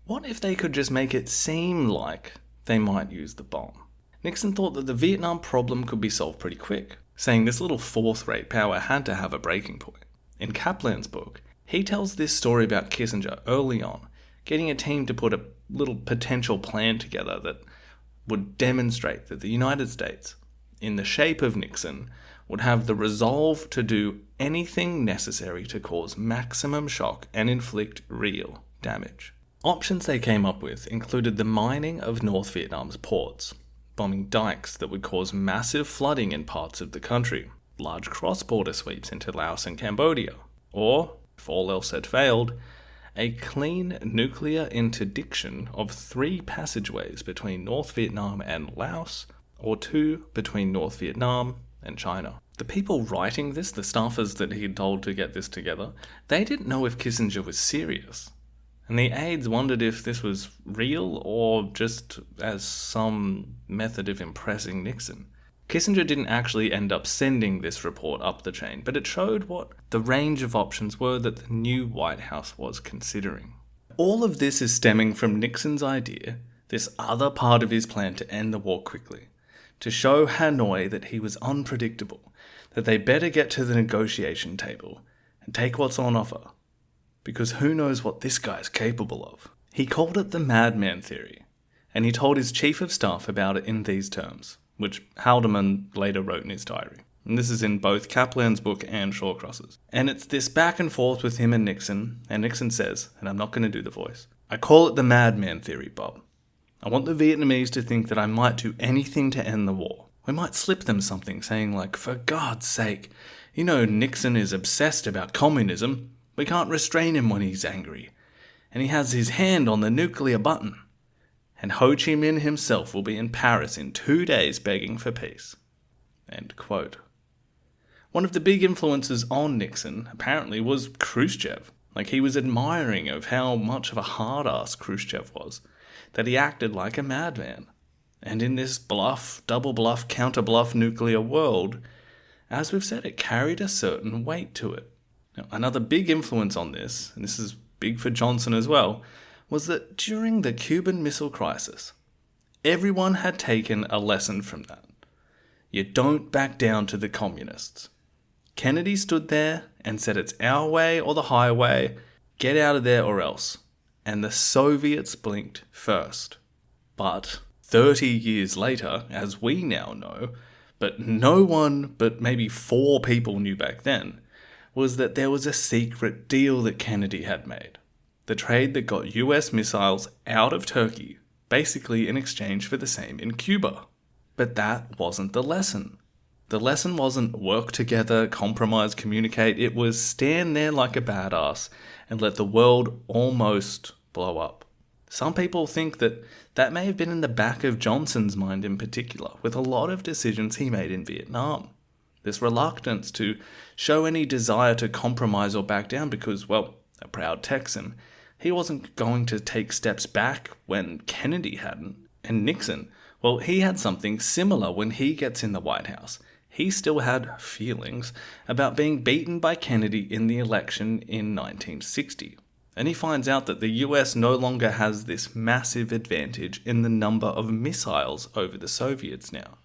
What if they could just make it seem like they might use the bomb? Nixon thought that the Vietnam problem could be solved pretty quick, saying this little fourth-rate power had to have a breaking point. In Kaplan's book, he tells this story about Kissinger early on, getting a team to put a little potential plan together that would demonstrate that the United States, in the shape of Nixon, would have the resolve to do anything necessary to cause maximum shock and inflict real damage. Options they came up with included the mining of North Vietnam's ports, bombing dikes that would cause massive flooding in parts of the country, large cross-border sweeps into Laos and Cambodia, or, if all else had failed, a clean nuclear interdiction of 3 passageways between North Vietnam and Laos, or 2 between North Vietnam and China. The people writing this, the staffers that he had told to get this together, they didn't know if Kissinger was serious. And the aides wondered if this was real or just as some method of impressing Nixon. Kissinger didn't actually end up sending this report up the chain, but it showed what the range of options were that the new White House was considering. All of this is stemming from Nixon's idea, this other part of his plan to end the war quickly, to show Hanoi that he was unpredictable, that they better get to the negotiation table and take what's on offer, because who knows what this guy's capable of. He called it the Madman theory, and he told his chief of staff about it in these terms, which Haldeman later wrote in his diary. And this is in both Kaplan's book and Shawcross's. And it's this back and forth with him and Nixon says, and I'm not going to do the voice, "I call it the Madman theory, Bob. I want the Vietnamese to think that I might do anything to end the war. We might slip them something saying like, for God's sake, you know Nixon is obsessed about communism. We can't restrain him when he's angry. And he has his hand on the nuclear button. And Ho Chi Minh himself will be in Paris in 2 days begging for peace." End quote. One of the big influences on Nixon, apparently, was Khrushchev. Like, he was admiring of how much of a hard-ass Khrushchev was, that he acted like a madman. And in this bluff, double bluff, counter bluff nuclear world, as we've said, it carried a certain weight to it. Now, another big influence on this, and this is big for Johnson as well, was that during the Cuban Missile Crisis, everyone had taken a lesson from that. You don't back down to the communists. Kennedy stood there and said it's our way or the highway, get out of there or else. And the Soviets blinked first. But 30 years later, as we now know, but no one but maybe 4 people knew back then, was that there was a secret deal that Kennedy had made. The trade that got US missiles out of Turkey, basically in exchange for the same in Cuba. But that wasn't the lesson. The lesson wasn't work together, compromise, communicate. It was stand there like a badass and let the world almost blow up. Some people think that that may have been in the back of Johnson's mind in particular, with a lot of decisions he made in Vietnam. This reluctance to show any desire to compromise or back down because, well, a proud Texan, he wasn't going to take steps back when Kennedy hadn't. And Nixon, well, he had something similar when he gets in the White House. He still had feelings about being beaten by Kennedy in the election in 1960. And he finds out that the US no longer has this massive advantage in the number of missiles over the Soviets now.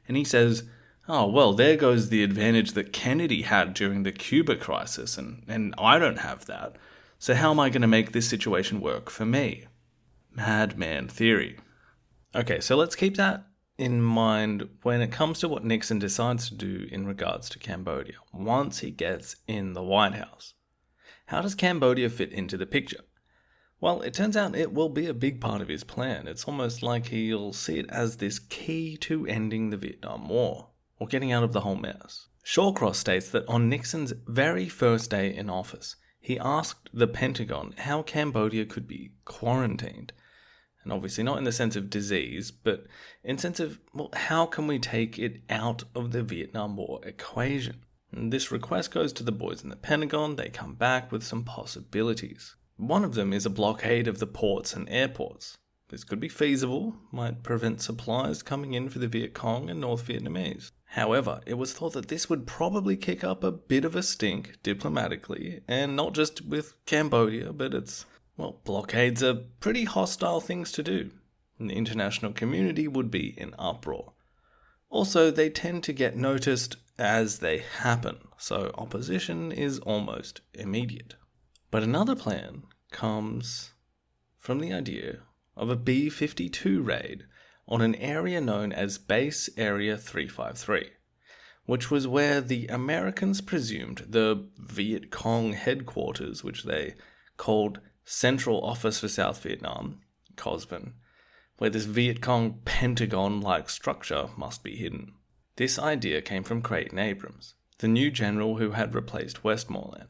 And he says, oh, well, there goes the advantage that Kennedy had during the Cuba crisis, and I don't have that. So how am I going to make this situation work for me? Madman theory. Okay, so let's keep that in mind when it comes to what Nixon decides to do in regards to Cambodia once he gets in the White House. How does Cambodia fit into the picture? Well, it turns out it will be a big part of his plan. It's almost like he'll see it as this key to ending the Vietnam War, or getting out of the whole mess. Shawcross states that on Nixon's very first day in office, he asked the Pentagon how Cambodia could be quarantined. And obviously not in the sense of disease, but in sense of, well, how can we take it out of the Vietnam War equation? And this request goes to the boys in the Pentagon. They come back with some possibilities. One of them is a blockade of the ports and airports. This could be feasible, might prevent supplies coming in for the Viet Cong and North Vietnamese. However, it was thought that this would probably kick up a bit of a stink diplomatically, and not just with Cambodia, but well, blockades are pretty hostile things to do, and the international community would be in uproar. Also, they tend to get noticed as they happen, so opposition is almost immediate. But another plan comes from the idea of a B-52 raid on an area known as Base Area 353, which was where the Americans presumed the Viet Cong headquarters, which they called Central Office for South Vietnam, COSVIN, where this Viet Cong Pentagon-like structure must be hidden. This idea came from Creighton Abrams, the new general who had replaced Westmoreland.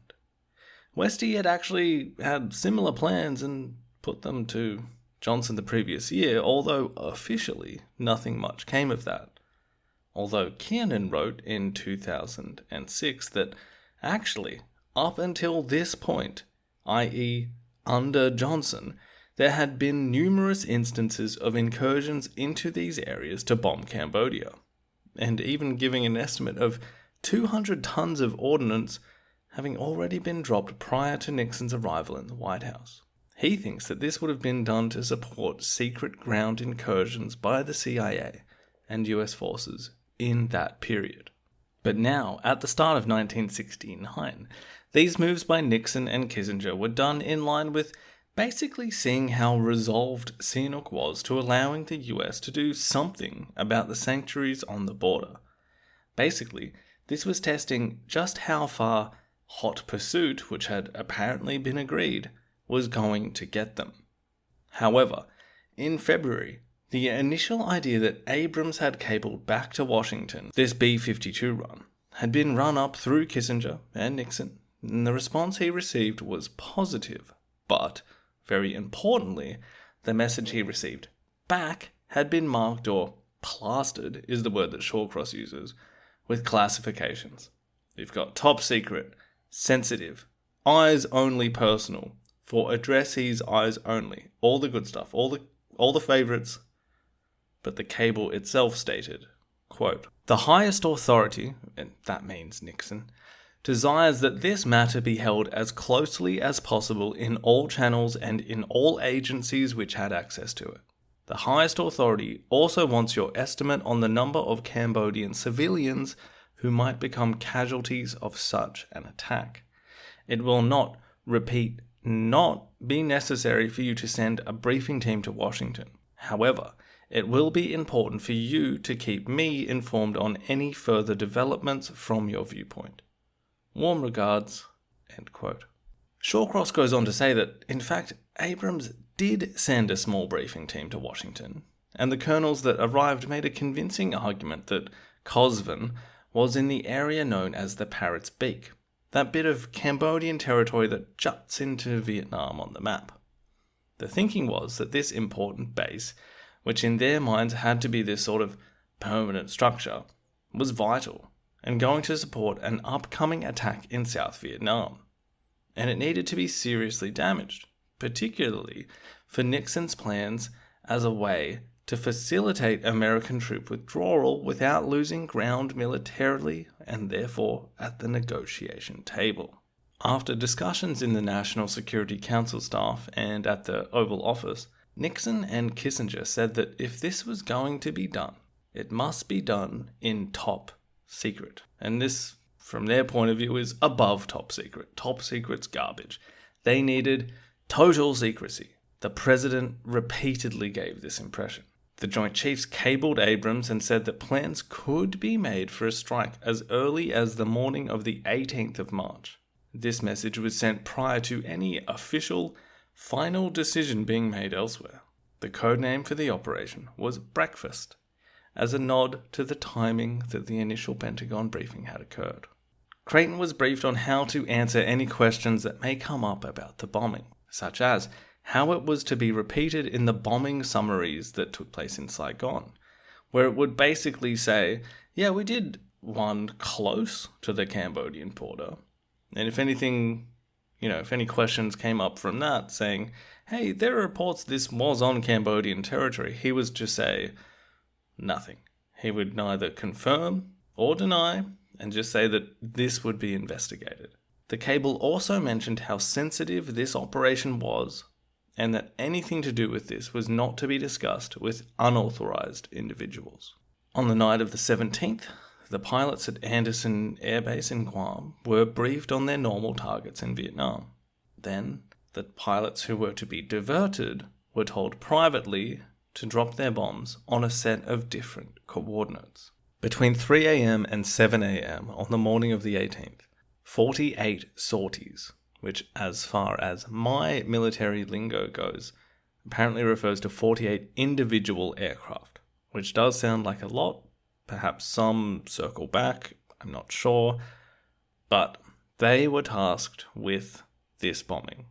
Westy had actually had similar plans and put them to Johnson the previous year, although officially nothing much came of that. Although Kiernan wrote in 2006 that actually, up until this point, i.e. under Johnson, there had been numerous instances of incursions into these areas to bomb Cambodia, and even giving an estimate of 200 tons of ordnance having already been dropped prior to Nixon's arrival in the White House. He thinks that this would have been done to support secret ground incursions by the CIA and US forces in that period. But now, at the start of 1969, these moves by Nixon and Kissinger were done in line with basically seeing how resolved Sihanouk was to allowing the US to do something about the sanctuaries on the border. Basically, this was testing just how far hot pursuit, which had apparently been agreed, was going to get them. However, in February, the initial idea that Abrams had cabled back to Washington this B-52 run had been run up through Kissinger and Nixon, and the response he received was positive, but, very importantly, the message he received back had been marked, or plastered is the word that Shawcross uses, with classifications. You've got top secret, sensitive, eyes only personal, for addressees eyes only, all the good stuff, all the favourites. But the cable itself stated, quote, "The highest authority," and that means Nixon, "desires that this matter be held as closely as possible in all channels and in all agencies which had access to it. The highest authority also wants your estimate on the number of Cambodian civilians who might become casualties of such an attack. It will not, repeat, not be necessary for you to send a briefing team to Washington. However, it will be important for you to keep me informed on any further developments from your viewpoint. Warm regards," end quote. Shawcross goes on to say that, in fact, Abrams did send a small briefing team to Washington, and the colonels that arrived made a convincing argument that COSVIN was in the area known as the Parrot's Beak, that bit of Cambodian territory that juts into Vietnam on the map. The thinking was that this important base, which in their minds had to be this sort of permanent structure, was vital and going to support an upcoming attack in South Vietnam, and it needed to be seriously damaged, particularly for Nixon's plans as a way to facilitate American troop withdrawal without losing ground militarily and therefore at the negotiation table. After discussions in the National Security Council staff and at the Oval Office, Nixon and Kissinger said that if this was going to be done, it must be done in top secret. And this, from their point of view, is above top secret. Top secret's garbage. They needed total secrecy. The president repeatedly gave this impression. The Joint Chiefs cabled Abrams and said that plans could be made for a strike as early as the morning of the 18th of March. This message was sent prior to any official, final decision being made elsewhere. The codename for the operation was Breakfast, as a nod to the timing that the initial Pentagon briefing had occurred. Creighton was briefed on how to answer any questions that may come up about the bombing, such as how it was to be repeated in the bombing summaries that took place in Saigon, where it would basically say, yeah, we did one close to the Cambodian border, and if anything, if any questions came up from that saying, hey, there are reports this was on Cambodian territory, he was to say nothing. He would neither confirm or deny, and just say that this would be investigated. The cable also mentioned how sensitive this operation was, and that anything to do with this was not to be discussed with unauthorized individuals. On the night of the 17th, the pilots at Anderson Air Base in Guam were briefed on their normal targets in Vietnam. Then, the pilots who were to be diverted were told privately to drop their bombs on a set of different coordinates. Between 3 a.m. and 7 a.m. on the morning of the 18th, 48 sorties, which as far as my military lingo goes, apparently refers to 48 individual aircraft, which does sound like a lot. Perhaps some circle back, I'm not sure, but they were tasked with this bombing,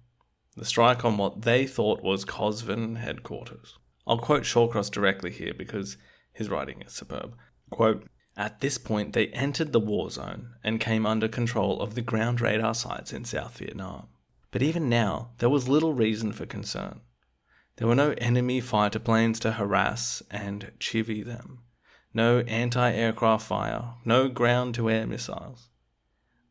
the strike on what they thought was Cosvin headquarters. I'll quote Shawcross directly here because his writing is superb. Quote, "At this point they entered the war zone and came under control of the ground radar sites in South Vietnam. But even now, there was little reason for concern. There were no enemy fighter planes to harass and chivvy them, no anti-aircraft fire, no ground-to-air missiles.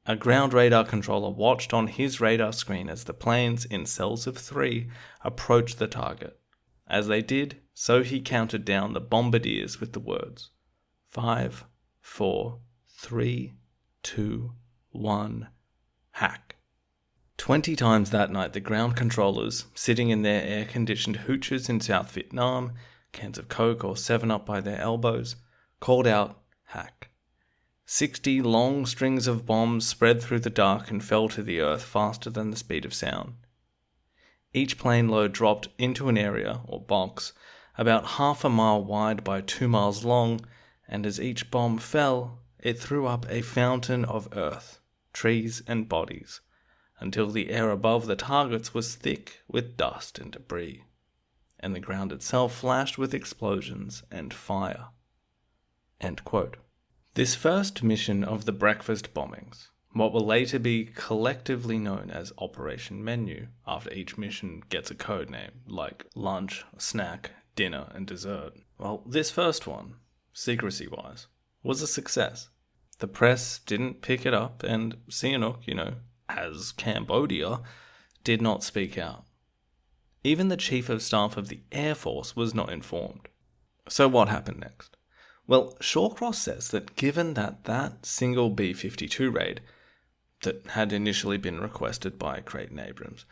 A ground radar controller watched on his radar screen as the planes in cells of 3 approached the target. As they did, so he counted down the bombardiers with the words, 5, 4, 3, 2, 1, hack. 20 times that night, the ground controllers, sitting in their air-conditioned hoochers in South Vietnam, cans of Coke or 7-Up by their elbows, called out, hack. 60 long strings of bombs spread through the dark and fell to the earth faster than the speed of sound. Each plane load dropped into an area, or box, about half a mile wide by 2 miles long, and as each bomb fell, it threw up a fountain of earth, trees and bodies, until the air above the targets was thick with dust and debris, and the ground itself flashed with explosions and fire." End quote. This first mission of the breakfast bombings, what will later be collectively known as Operation Menu, after each mission gets a code name, like lunch, snack, dinner, and dessert. Well, this first one, secrecy-wise, was a success. The press didn't pick it up, and Sihanouk, as Cambodia, did not speak out. Even the Chief of Staff of the Air Force was not informed. So what happened next? Well, Shawcross says that given that single B-52 raid that had initially been requested by Creighton Abrams,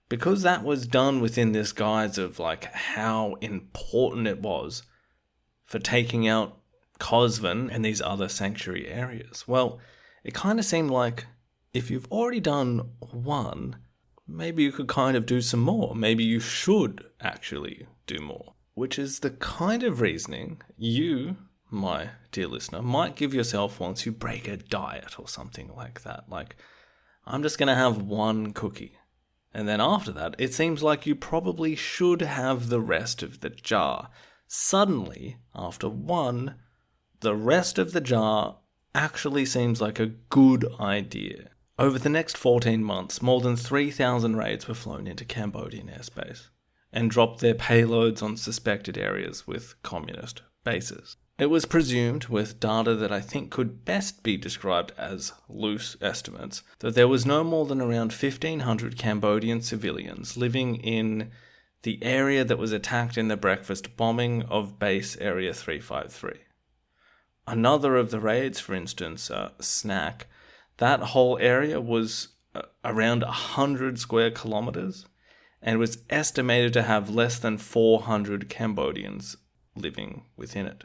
because that was done within this guise of how important it was for taking out Cosvin and these other sanctuary areas, well, it kind of seemed like if you've already done one, maybe you could kind of do some more. Maybe you should actually do more, which is the kind of reasoning you, my dear listener, might give yourself once you break a diet or something like that. I'm just going to have one cookie. And then after that, it seems like you probably should have the rest of the jar. Suddenly, after one, the rest of the jar actually seems like a good idea. Over the next 14 months, more than 3,000 raids were flown into Cambodian airspace and dropped their payloads on suspected areas with communist bases. It was presumed, with data that I think could best be described as loose estimates, that there was no more than around 1,500 Cambodian civilians living in the area that was attacked in the breakfast bombing of Base Area 353. Another of the raids, for instance, Snack, that whole area was around 100 square kilometers and was estimated to have less than 400 Cambodians living within it.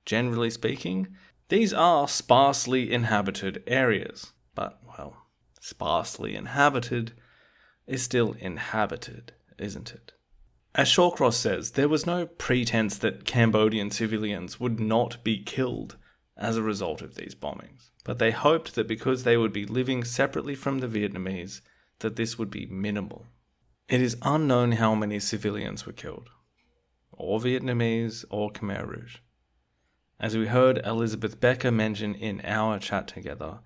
Generally speaking, these are sparsely inhabited areas, but, well, sparsely inhabited is still inhabited, isn't it? As Shawcross says, there was no pretense that Cambodian civilians would not be killed as a result of these bombings, but they hoped that because they would be living separately from the Vietnamese, that this would be minimal. It is unknown how many civilians were killed, or Vietnamese or Khmer Rouge. As we heard Elizabeth Becker mention in our chat together,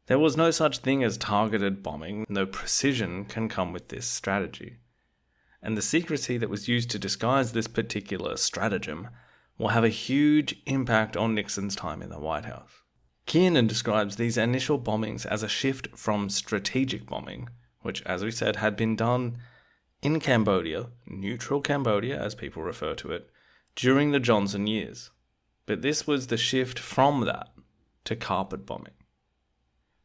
there was no such thing as targeted bombing, no precision can come with this strategy. And the secrecy that was used to disguise this particular stratagem will have a huge impact on Nixon's time in the White House. Kiernan describes these initial bombings as a shift from strategic bombing, which, as we said, had been done in Cambodia, neutral Cambodia as people refer to it, during the Johnson years. But this was the shift from that to carpet bombing.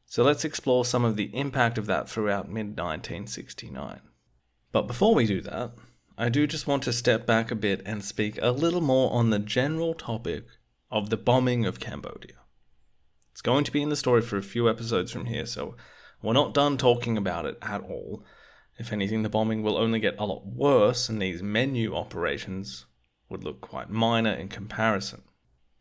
So let's explore some of the impact of that throughout mid-1969. But before we do that, I do just want to step back a bit and speak a little more on the general topic of the bombing of Cambodia. It's going to be in the story for a few episodes from here, so we're not done talking about it at all. If anything, the bombing will only get a lot worse, and these menu operations would look quite minor in comparison.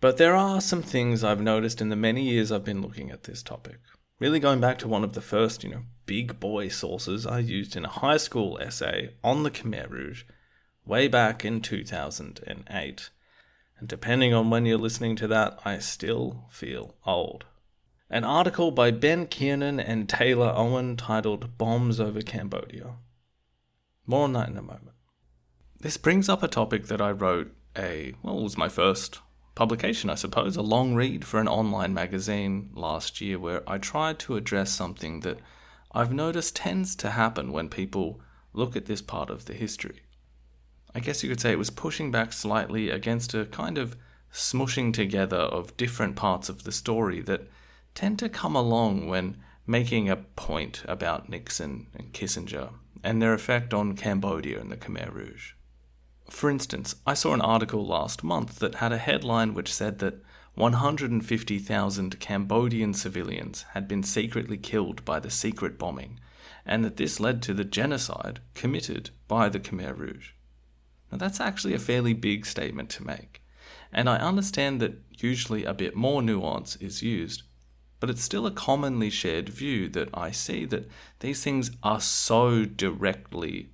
But there are some things I've noticed in the many years I've been looking at this topic. Really going back to one of the first, big boy sources I used in a high school essay on the Khmer Rouge way back in 2008. And depending on when you're listening to that, I still feel old. An article by Ben Kiernan and Taylor Owen titled Bombs Over Cambodia. More on that in a moment. This brings up a topic that I wrote it was my first publication, I suppose, a long read for an online magazine last year, where I tried to address something that I've noticed tends to happen when people look at this part of the history. I guess you could say it was pushing back slightly against a kind of smushing together of different parts of the story that tend to come along when making a point about Nixon and Kissinger and their effect on Cambodia and the Khmer Rouge. For instance, I saw an article last month that had a headline which said that 150,000 Cambodian civilians had been secretly killed by the secret bombing, and that this led to the genocide committed by the Khmer Rouge. Now that's actually a fairly big statement to make, and I understand that usually a bit more nuance is used, but it's still a commonly shared view that I see that these things are so directly,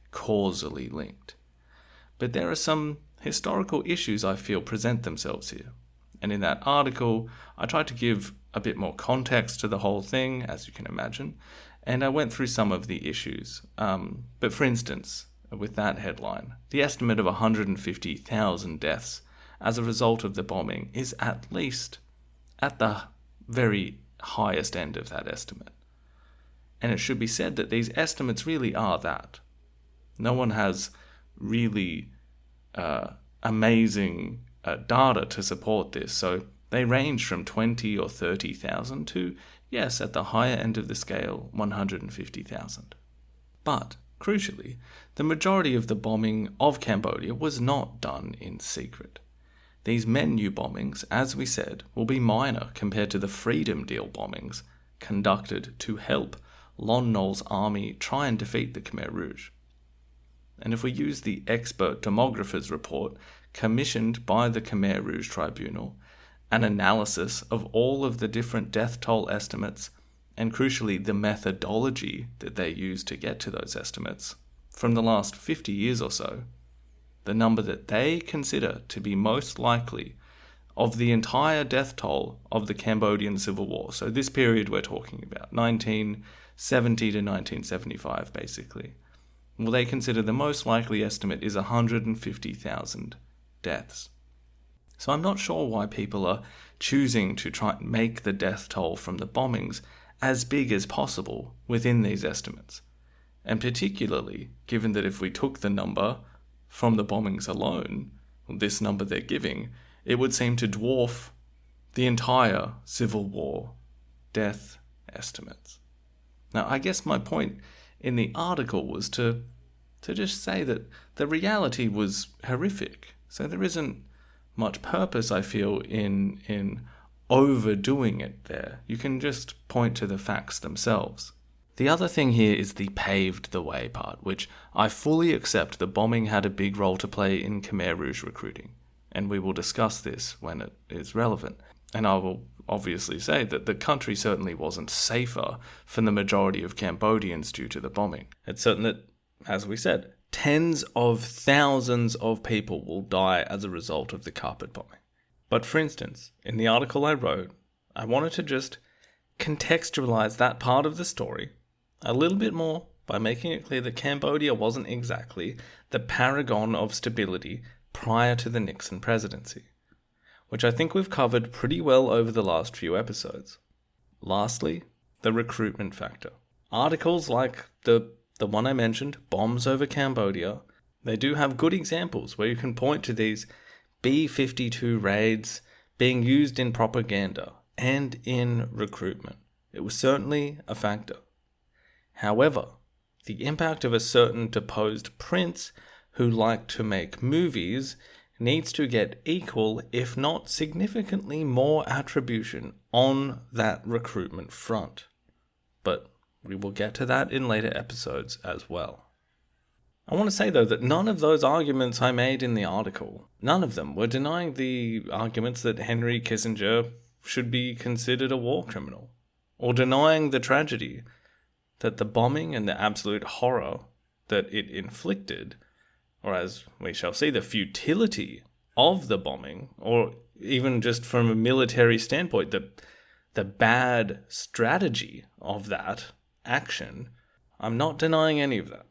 causally linked. But there are some historical issues I feel present themselves here. And in that article, I tried to give a bit more context to the whole thing, as you can imagine, and I went through some of the issues. But for instance, with that headline, the estimate of 150,000 deaths as a result of the bombing is at least at the very highest end of that estimate. And it should be said that these estimates really are that. No one has really amazing data to support this, so they range from 20 or 30,000 to, yes, at the higher end of the scale, 150,000. But, crucially, the majority of the bombing of Cambodia was not done in secret. These menu bombings, as we said, will be minor compared to the Freedom Deal bombings conducted to help Lon Nol's army try and defeat the Khmer Rouge. And if we use the expert demographer's report commissioned by the Khmer Rouge Tribunal, an analysis of all of the different death toll estimates, and crucially the methodology that they use to get to those estimates, from the last 50 years or so, the number that they consider to be most likely of the entire death toll of the Cambodian Civil War, so this period we're talking about, 1970 to 1975 basically, well, they consider the most likely estimate is 150,000 deaths. So I'm not sure why people are choosing to try and make the death toll from the bombings as big as possible within these estimates. And particularly, given that if we took the number from the bombings alone, this number they're giving, it would seem to dwarf the entire Civil War death estimates. Now, I guess my point in the article was to just say that the reality was horrific. So there isn't much purpose, I feel, in overdoing it there. You can just point to the facts themselves. The other thing here is the paved the way part, which I fully accept the bombing had a big role to play in Khmer Rouge recruiting, and we will discuss this when it is relevant. And I will obviously say that the country certainly wasn't safer for the majority of Cambodians due to the bombing. It's certain that, as we said, tens of thousands of people will die as a result of the carpet bombing. But for instance, in the article I wrote, I wanted to just contextualize that part of the story a little bit more by making it clear that Cambodia wasn't exactly the paragon of stability prior to the Nixon presidency, which I think we've covered pretty well over the last few episodes. Lastly, the recruitment factor. Articles like the one I mentioned, Bombs Over Cambodia, they do have good examples where you can point to these B-52 raids being used in propaganda and in recruitment. It was certainly a factor. However, the impact of a certain deposed prince who like to make movies needs to get equal, if not significantly more attribution on that recruitment front. But we will get to that in later episodes as well. I want to say, though, that none of those arguments I made in the article, none of them were denying the arguments that Henry Kissinger should be considered a war criminal, or denying the tragedy that the bombing and the absolute horror that it inflicted, or as we shall see, the futility of the bombing, or even just from a military standpoint, the bad strategy of that action. I'm not denying any of that.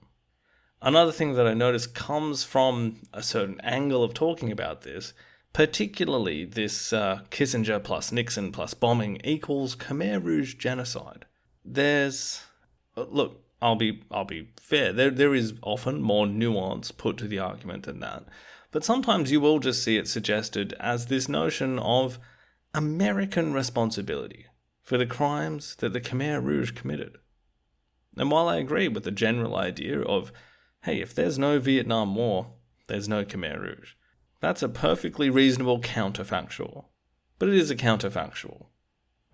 Another thing that I notice comes from a certain angle of talking about this, particularly this Kissinger plus Nixon plus bombing equals Khmer Rouge genocide. Look, I'll be fair, there is often more nuance put to the argument than that, but sometimes you will just see it suggested as this notion of American responsibility for the crimes that the Khmer Rouge committed. And while I agree with the general idea of, hey, if there's no Vietnam War, there's no Khmer Rouge, that's a perfectly reasonable counterfactual. But it is a counterfactual.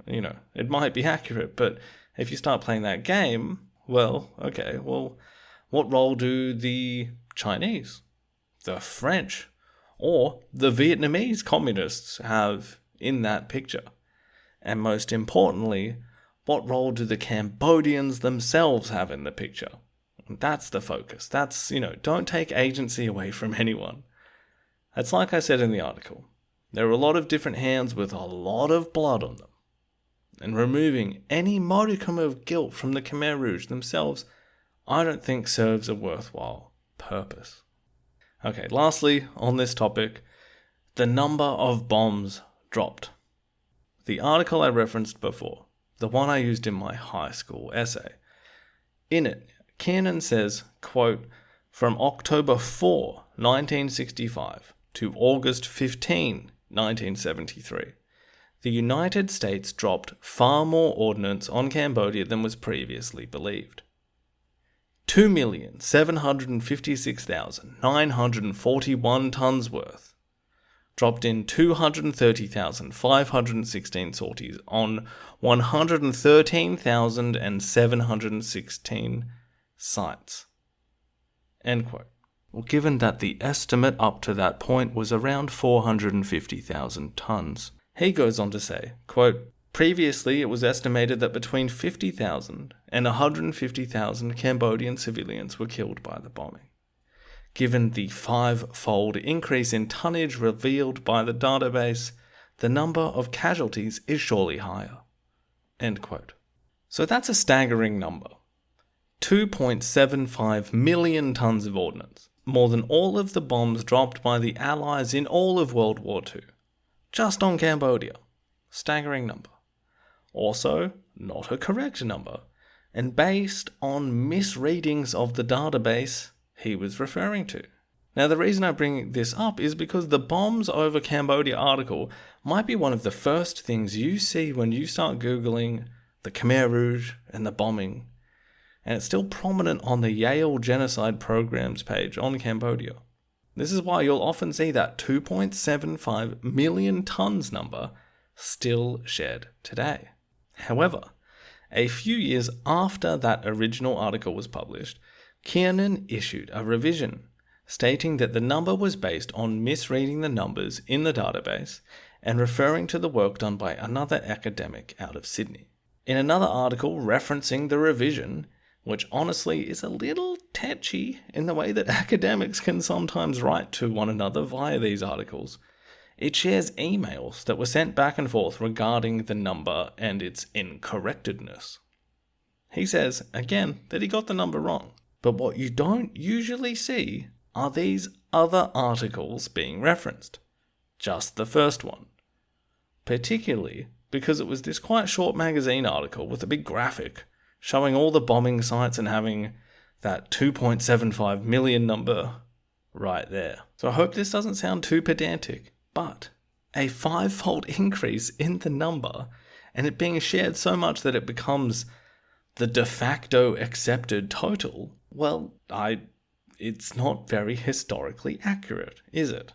It might be accurate, but if you start playing that game, what role do the Chinese, the French, or the Vietnamese communists have in that picture? And most importantly, what role do the Cambodians themselves have in the picture? That's the focus. That's, don't take agency away from anyone. It's like I said in the article. There are a lot of different hands with a lot of blood on them. And removing any modicum of guilt from the Khmer Rouge themselves, I don't think serves a worthwhile purpose. Okay, lastly, on this topic, the number of bombs dropped. The article I referenced before, the one I used in my high school essay, in it, Kiernan says, quote, from October 4, 1965 to August 15, 1973, the United States dropped far more ordnance on Cambodia than was previously believed. 2,756,941 tons worth, dropped in 230,516 sorties on 113,716 sites. End quote. Well, given that the estimate up to that point was around 450,000 tons, he goes on to say, quote, previously it was estimated that between 50,000 and 150,000 Cambodian civilians were killed by the bombing. Given the 5-fold increase in tonnage revealed by the database, the number of casualties is surely higher. End quote. So that's a staggering number. 2.75 million tons of ordnance, more than all of the bombs dropped by the Allies in all of World War II. Just on Cambodia. Staggering number. Also, not a correct number, and based on misreadings of the database he was referring to. Now, the reason I bring this up is because the bombs over Cambodia article might be one of the first things you see when you start Googling the Khmer Rouge and the bombing, and it's still prominent on the Yale Genocide Programs page on Cambodia. This is why you'll often see that 2.75 million tons number still shared today. However, a few years after that original article was published, Kiernan issued a revision stating that the number was based on misreading the numbers in the database and referring to the work done by another academic out of Sydney. In another article referencing the revision, which honestly is a little tetchy in the way that academics can sometimes write to one another via these articles, it shares emails that were sent back and forth regarding the number and its incorrectness. He says, again, that he got the number wrong. But what you don't usually see are these other articles being referenced. Just the first one. Particularly because it was this quite short magazine article with a big graphic showing all the bombing sites and having that 2.75 million number right there. So I hope this doesn't sound too pedantic, but a 5-fold increase in the number and it being shared so much that it becomes the de facto accepted total, well, I it's not very historically accurate, is it?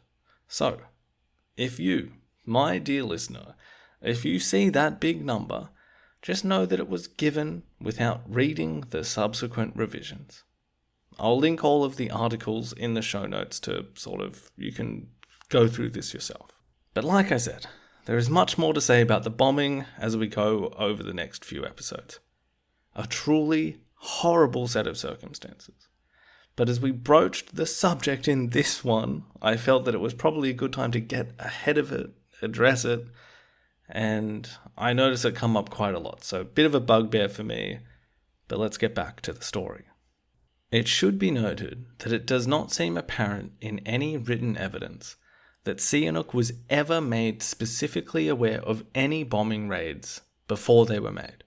So, if you, my dear listener, if you see that big number, just know that it was given without reading the subsequent revisions. I'll link all of the articles in the show notes to you can go through this yourself. But like I said, there is much more to say about the bombing as we go over the next few episodes. A truly horrible set of circumstances. But as we broached the subject in this one, I felt that it was probably a good time to get ahead of it, address it, and I noticed it come up quite a lot, so a bit of a bugbear for me, but let's get back to the story. It should be noted that it does not seem apparent in any written evidence that Sihanouk was ever made specifically aware of any bombing raids before they were made.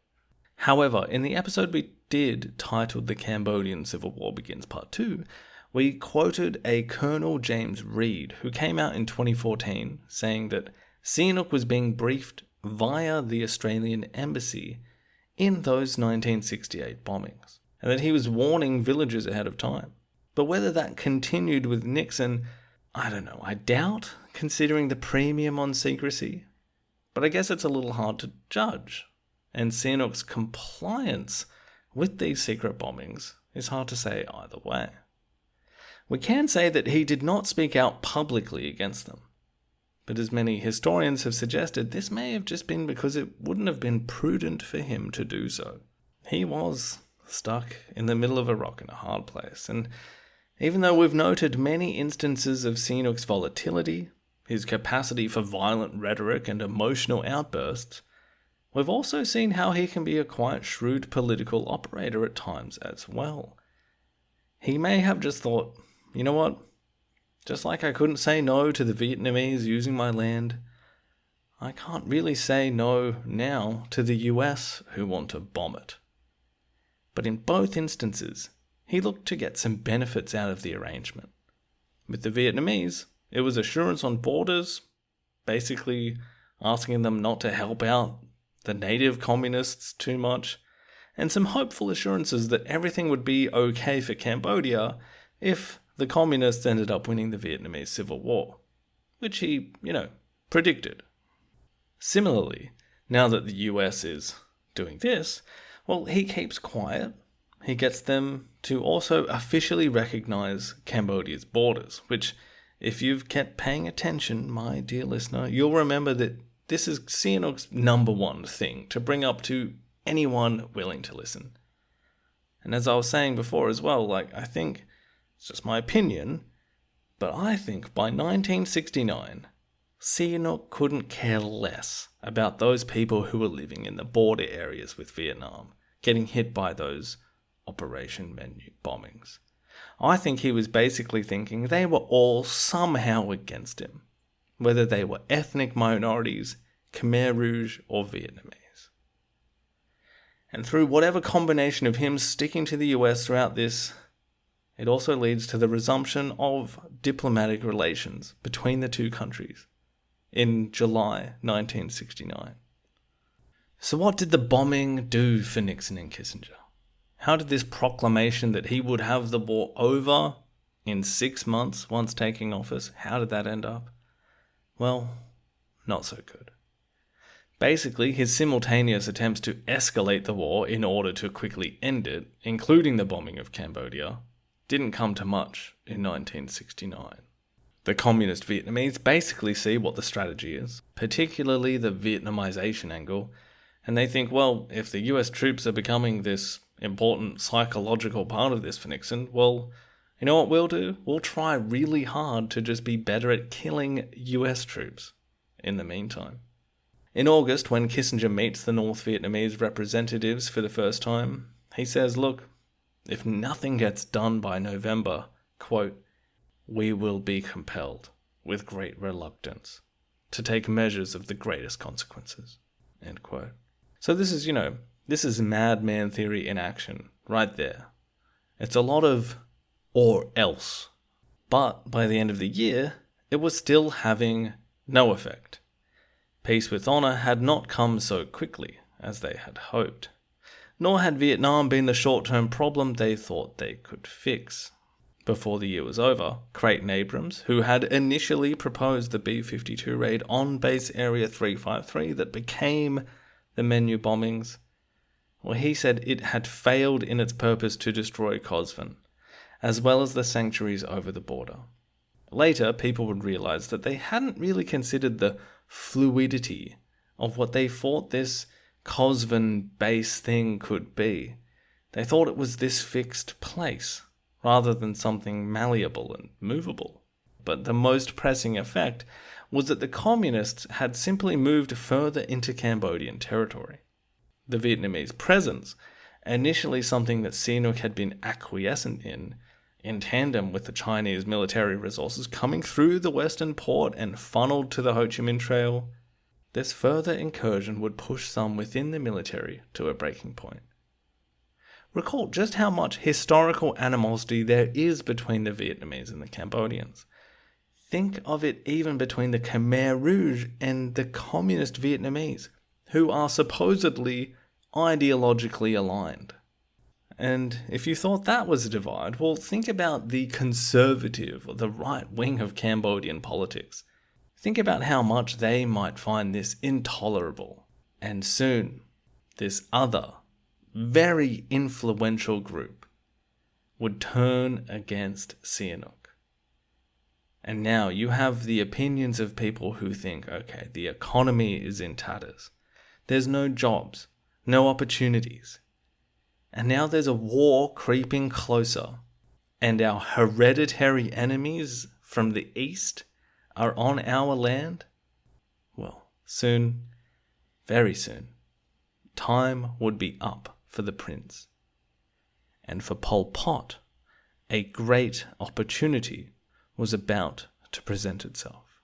However, in the episode we did titled The Cambodian Civil War Begins Part 2, we quoted a Colonel James Reed who came out in 2014 saying that Sihanouk was being briefed via the Australian Embassy in those 1968 bombings, and that he was warning villagers ahead of time. But whether that continued with Nixon, I don't know. I doubt, considering the premium on secrecy. But I guess it's a little hard to judge. And Sihanouk's compliance with these secret bombings is hard to say either way. We can say that he did not speak out publicly against them. But as many historians have suggested, this may have just been because it wouldn't have been prudent for him to do so. He was stuck in the middle of a rock and a hard place, and even though we've noted many instances of Sihanouk's volatility, his capacity for violent rhetoric and emotional outbursts, we've also seen how he can be a quite shrewd political operator at times as well. He may have just thought, you know what, just like I couldn't say no to the Vietnamese using my land, I can't really say no now to the US who want to bomb it. But in both instances, he looked to get some benefits out of the arrangement. With the Vietnamese, it was assurance on borders, basically asking them not to help out the native communists too much, and some hopeful assurances that everything would be okay for Cambodia if the communists ended up winning the Vietnamese Civil War, which he, predicted. Similarly, now that the US is doing this, well, he keeps quiet. He gets them to also officially recognize Cambodia's borders, which, if you've kept paying attention, my dear listener, you'll remember that this is Sihanouk's number one thing to bring up to anyone willing to listen. And as I was saying before as well, I think, it's just my opinion, but I think by 1969, Sihanouk couldn't care less about those people who were living in the border areas with Vietnam, getting hit by those Operation Minute bombings. I think he was basically thinking they were all somehow against him, whether they were ethnic minorities, Khmer Rouge, or Vietnamese. And through whatever combination of him sticking to the US throughout this, it also leads to the resumption of diplomatic relations between the two countries in July 1969. So what did the bombing do for Nixon and Kissinger? How did this proclamation that he would have the war over in 6 months once taking office, how did that end up? Well, not so good. Basically, his simultaneous attempts to escalate the war in order to quickly end it, including the bombing of Cambodia, didn't come to much in 1969. The communist Vietnamese basically see what the strategy is, particularly the Vietnamization angle, and they think, well, if the US troops are becoming this important psychological part of this for Nixon, well, you know what we'll do? We'll try really hard to just be better at killing US troops in the meantime. In August, when Kissinger meets the North Vietnamese representatives for the first time, he says, look, if nothing gets done by November, quote, we will be compelled, with great reluctance, to take measures of the greatest consequences, end quote. So this is Madman theory in action, right there. It's a lot of or else. But by the end of the year, it was still having no effect. Peace with honor had not come so quickly as they had hoped, nor had Vietnam been the short-term problem they thought they could fix. Before the year was over, Creighton Abrams, who had initially proposed the B-52 raid on Base Area 353 that became the Menu bombings, well, he said it had failed in its purpose to destroy Qosvin, as well as the sanctuaries over the border. Later, people would realize that they hadn't really considered the fluidity of what they thought this Qosvin base thing could be. They thought it was this fixed place, rather than something malleable and movable. But the most pressing effect was that the communists had simply moved further into Cambodian territory. The Vietnamese presence, initially something that Sihanouk had been acquiescent in tandem with the Chinese military resources coming through the western port and funneled to the Ho Chi Minh Trail, this further incursion would push some within the military to a breaking point. Recall just how much historical animosity there is between the Vietnamese and the Cambodians. Think of it even between the Khmer Rouge and the communist Vietnamese, who are supposedly ideologically aligned. And if you thought that was a divide, well, think about the conservative or the right wing of Cambodian politics. Think about how much they might find this intolerable. And soon, this other, very influential group would turn against Sihanouk. And now you have the opinions of people who think, okay, the economy is in tatters. There's no jobs, no opportunities. And now there's a war creeping closer. And our hereditary enemies from the east are on our land. Well, soon, very soon, time would be up for the prince. And for Pol Pot, a great opportunity was about to present itself.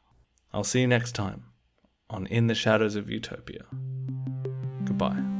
I'll see you next time on In the Shadows of Utopia. Goodbye.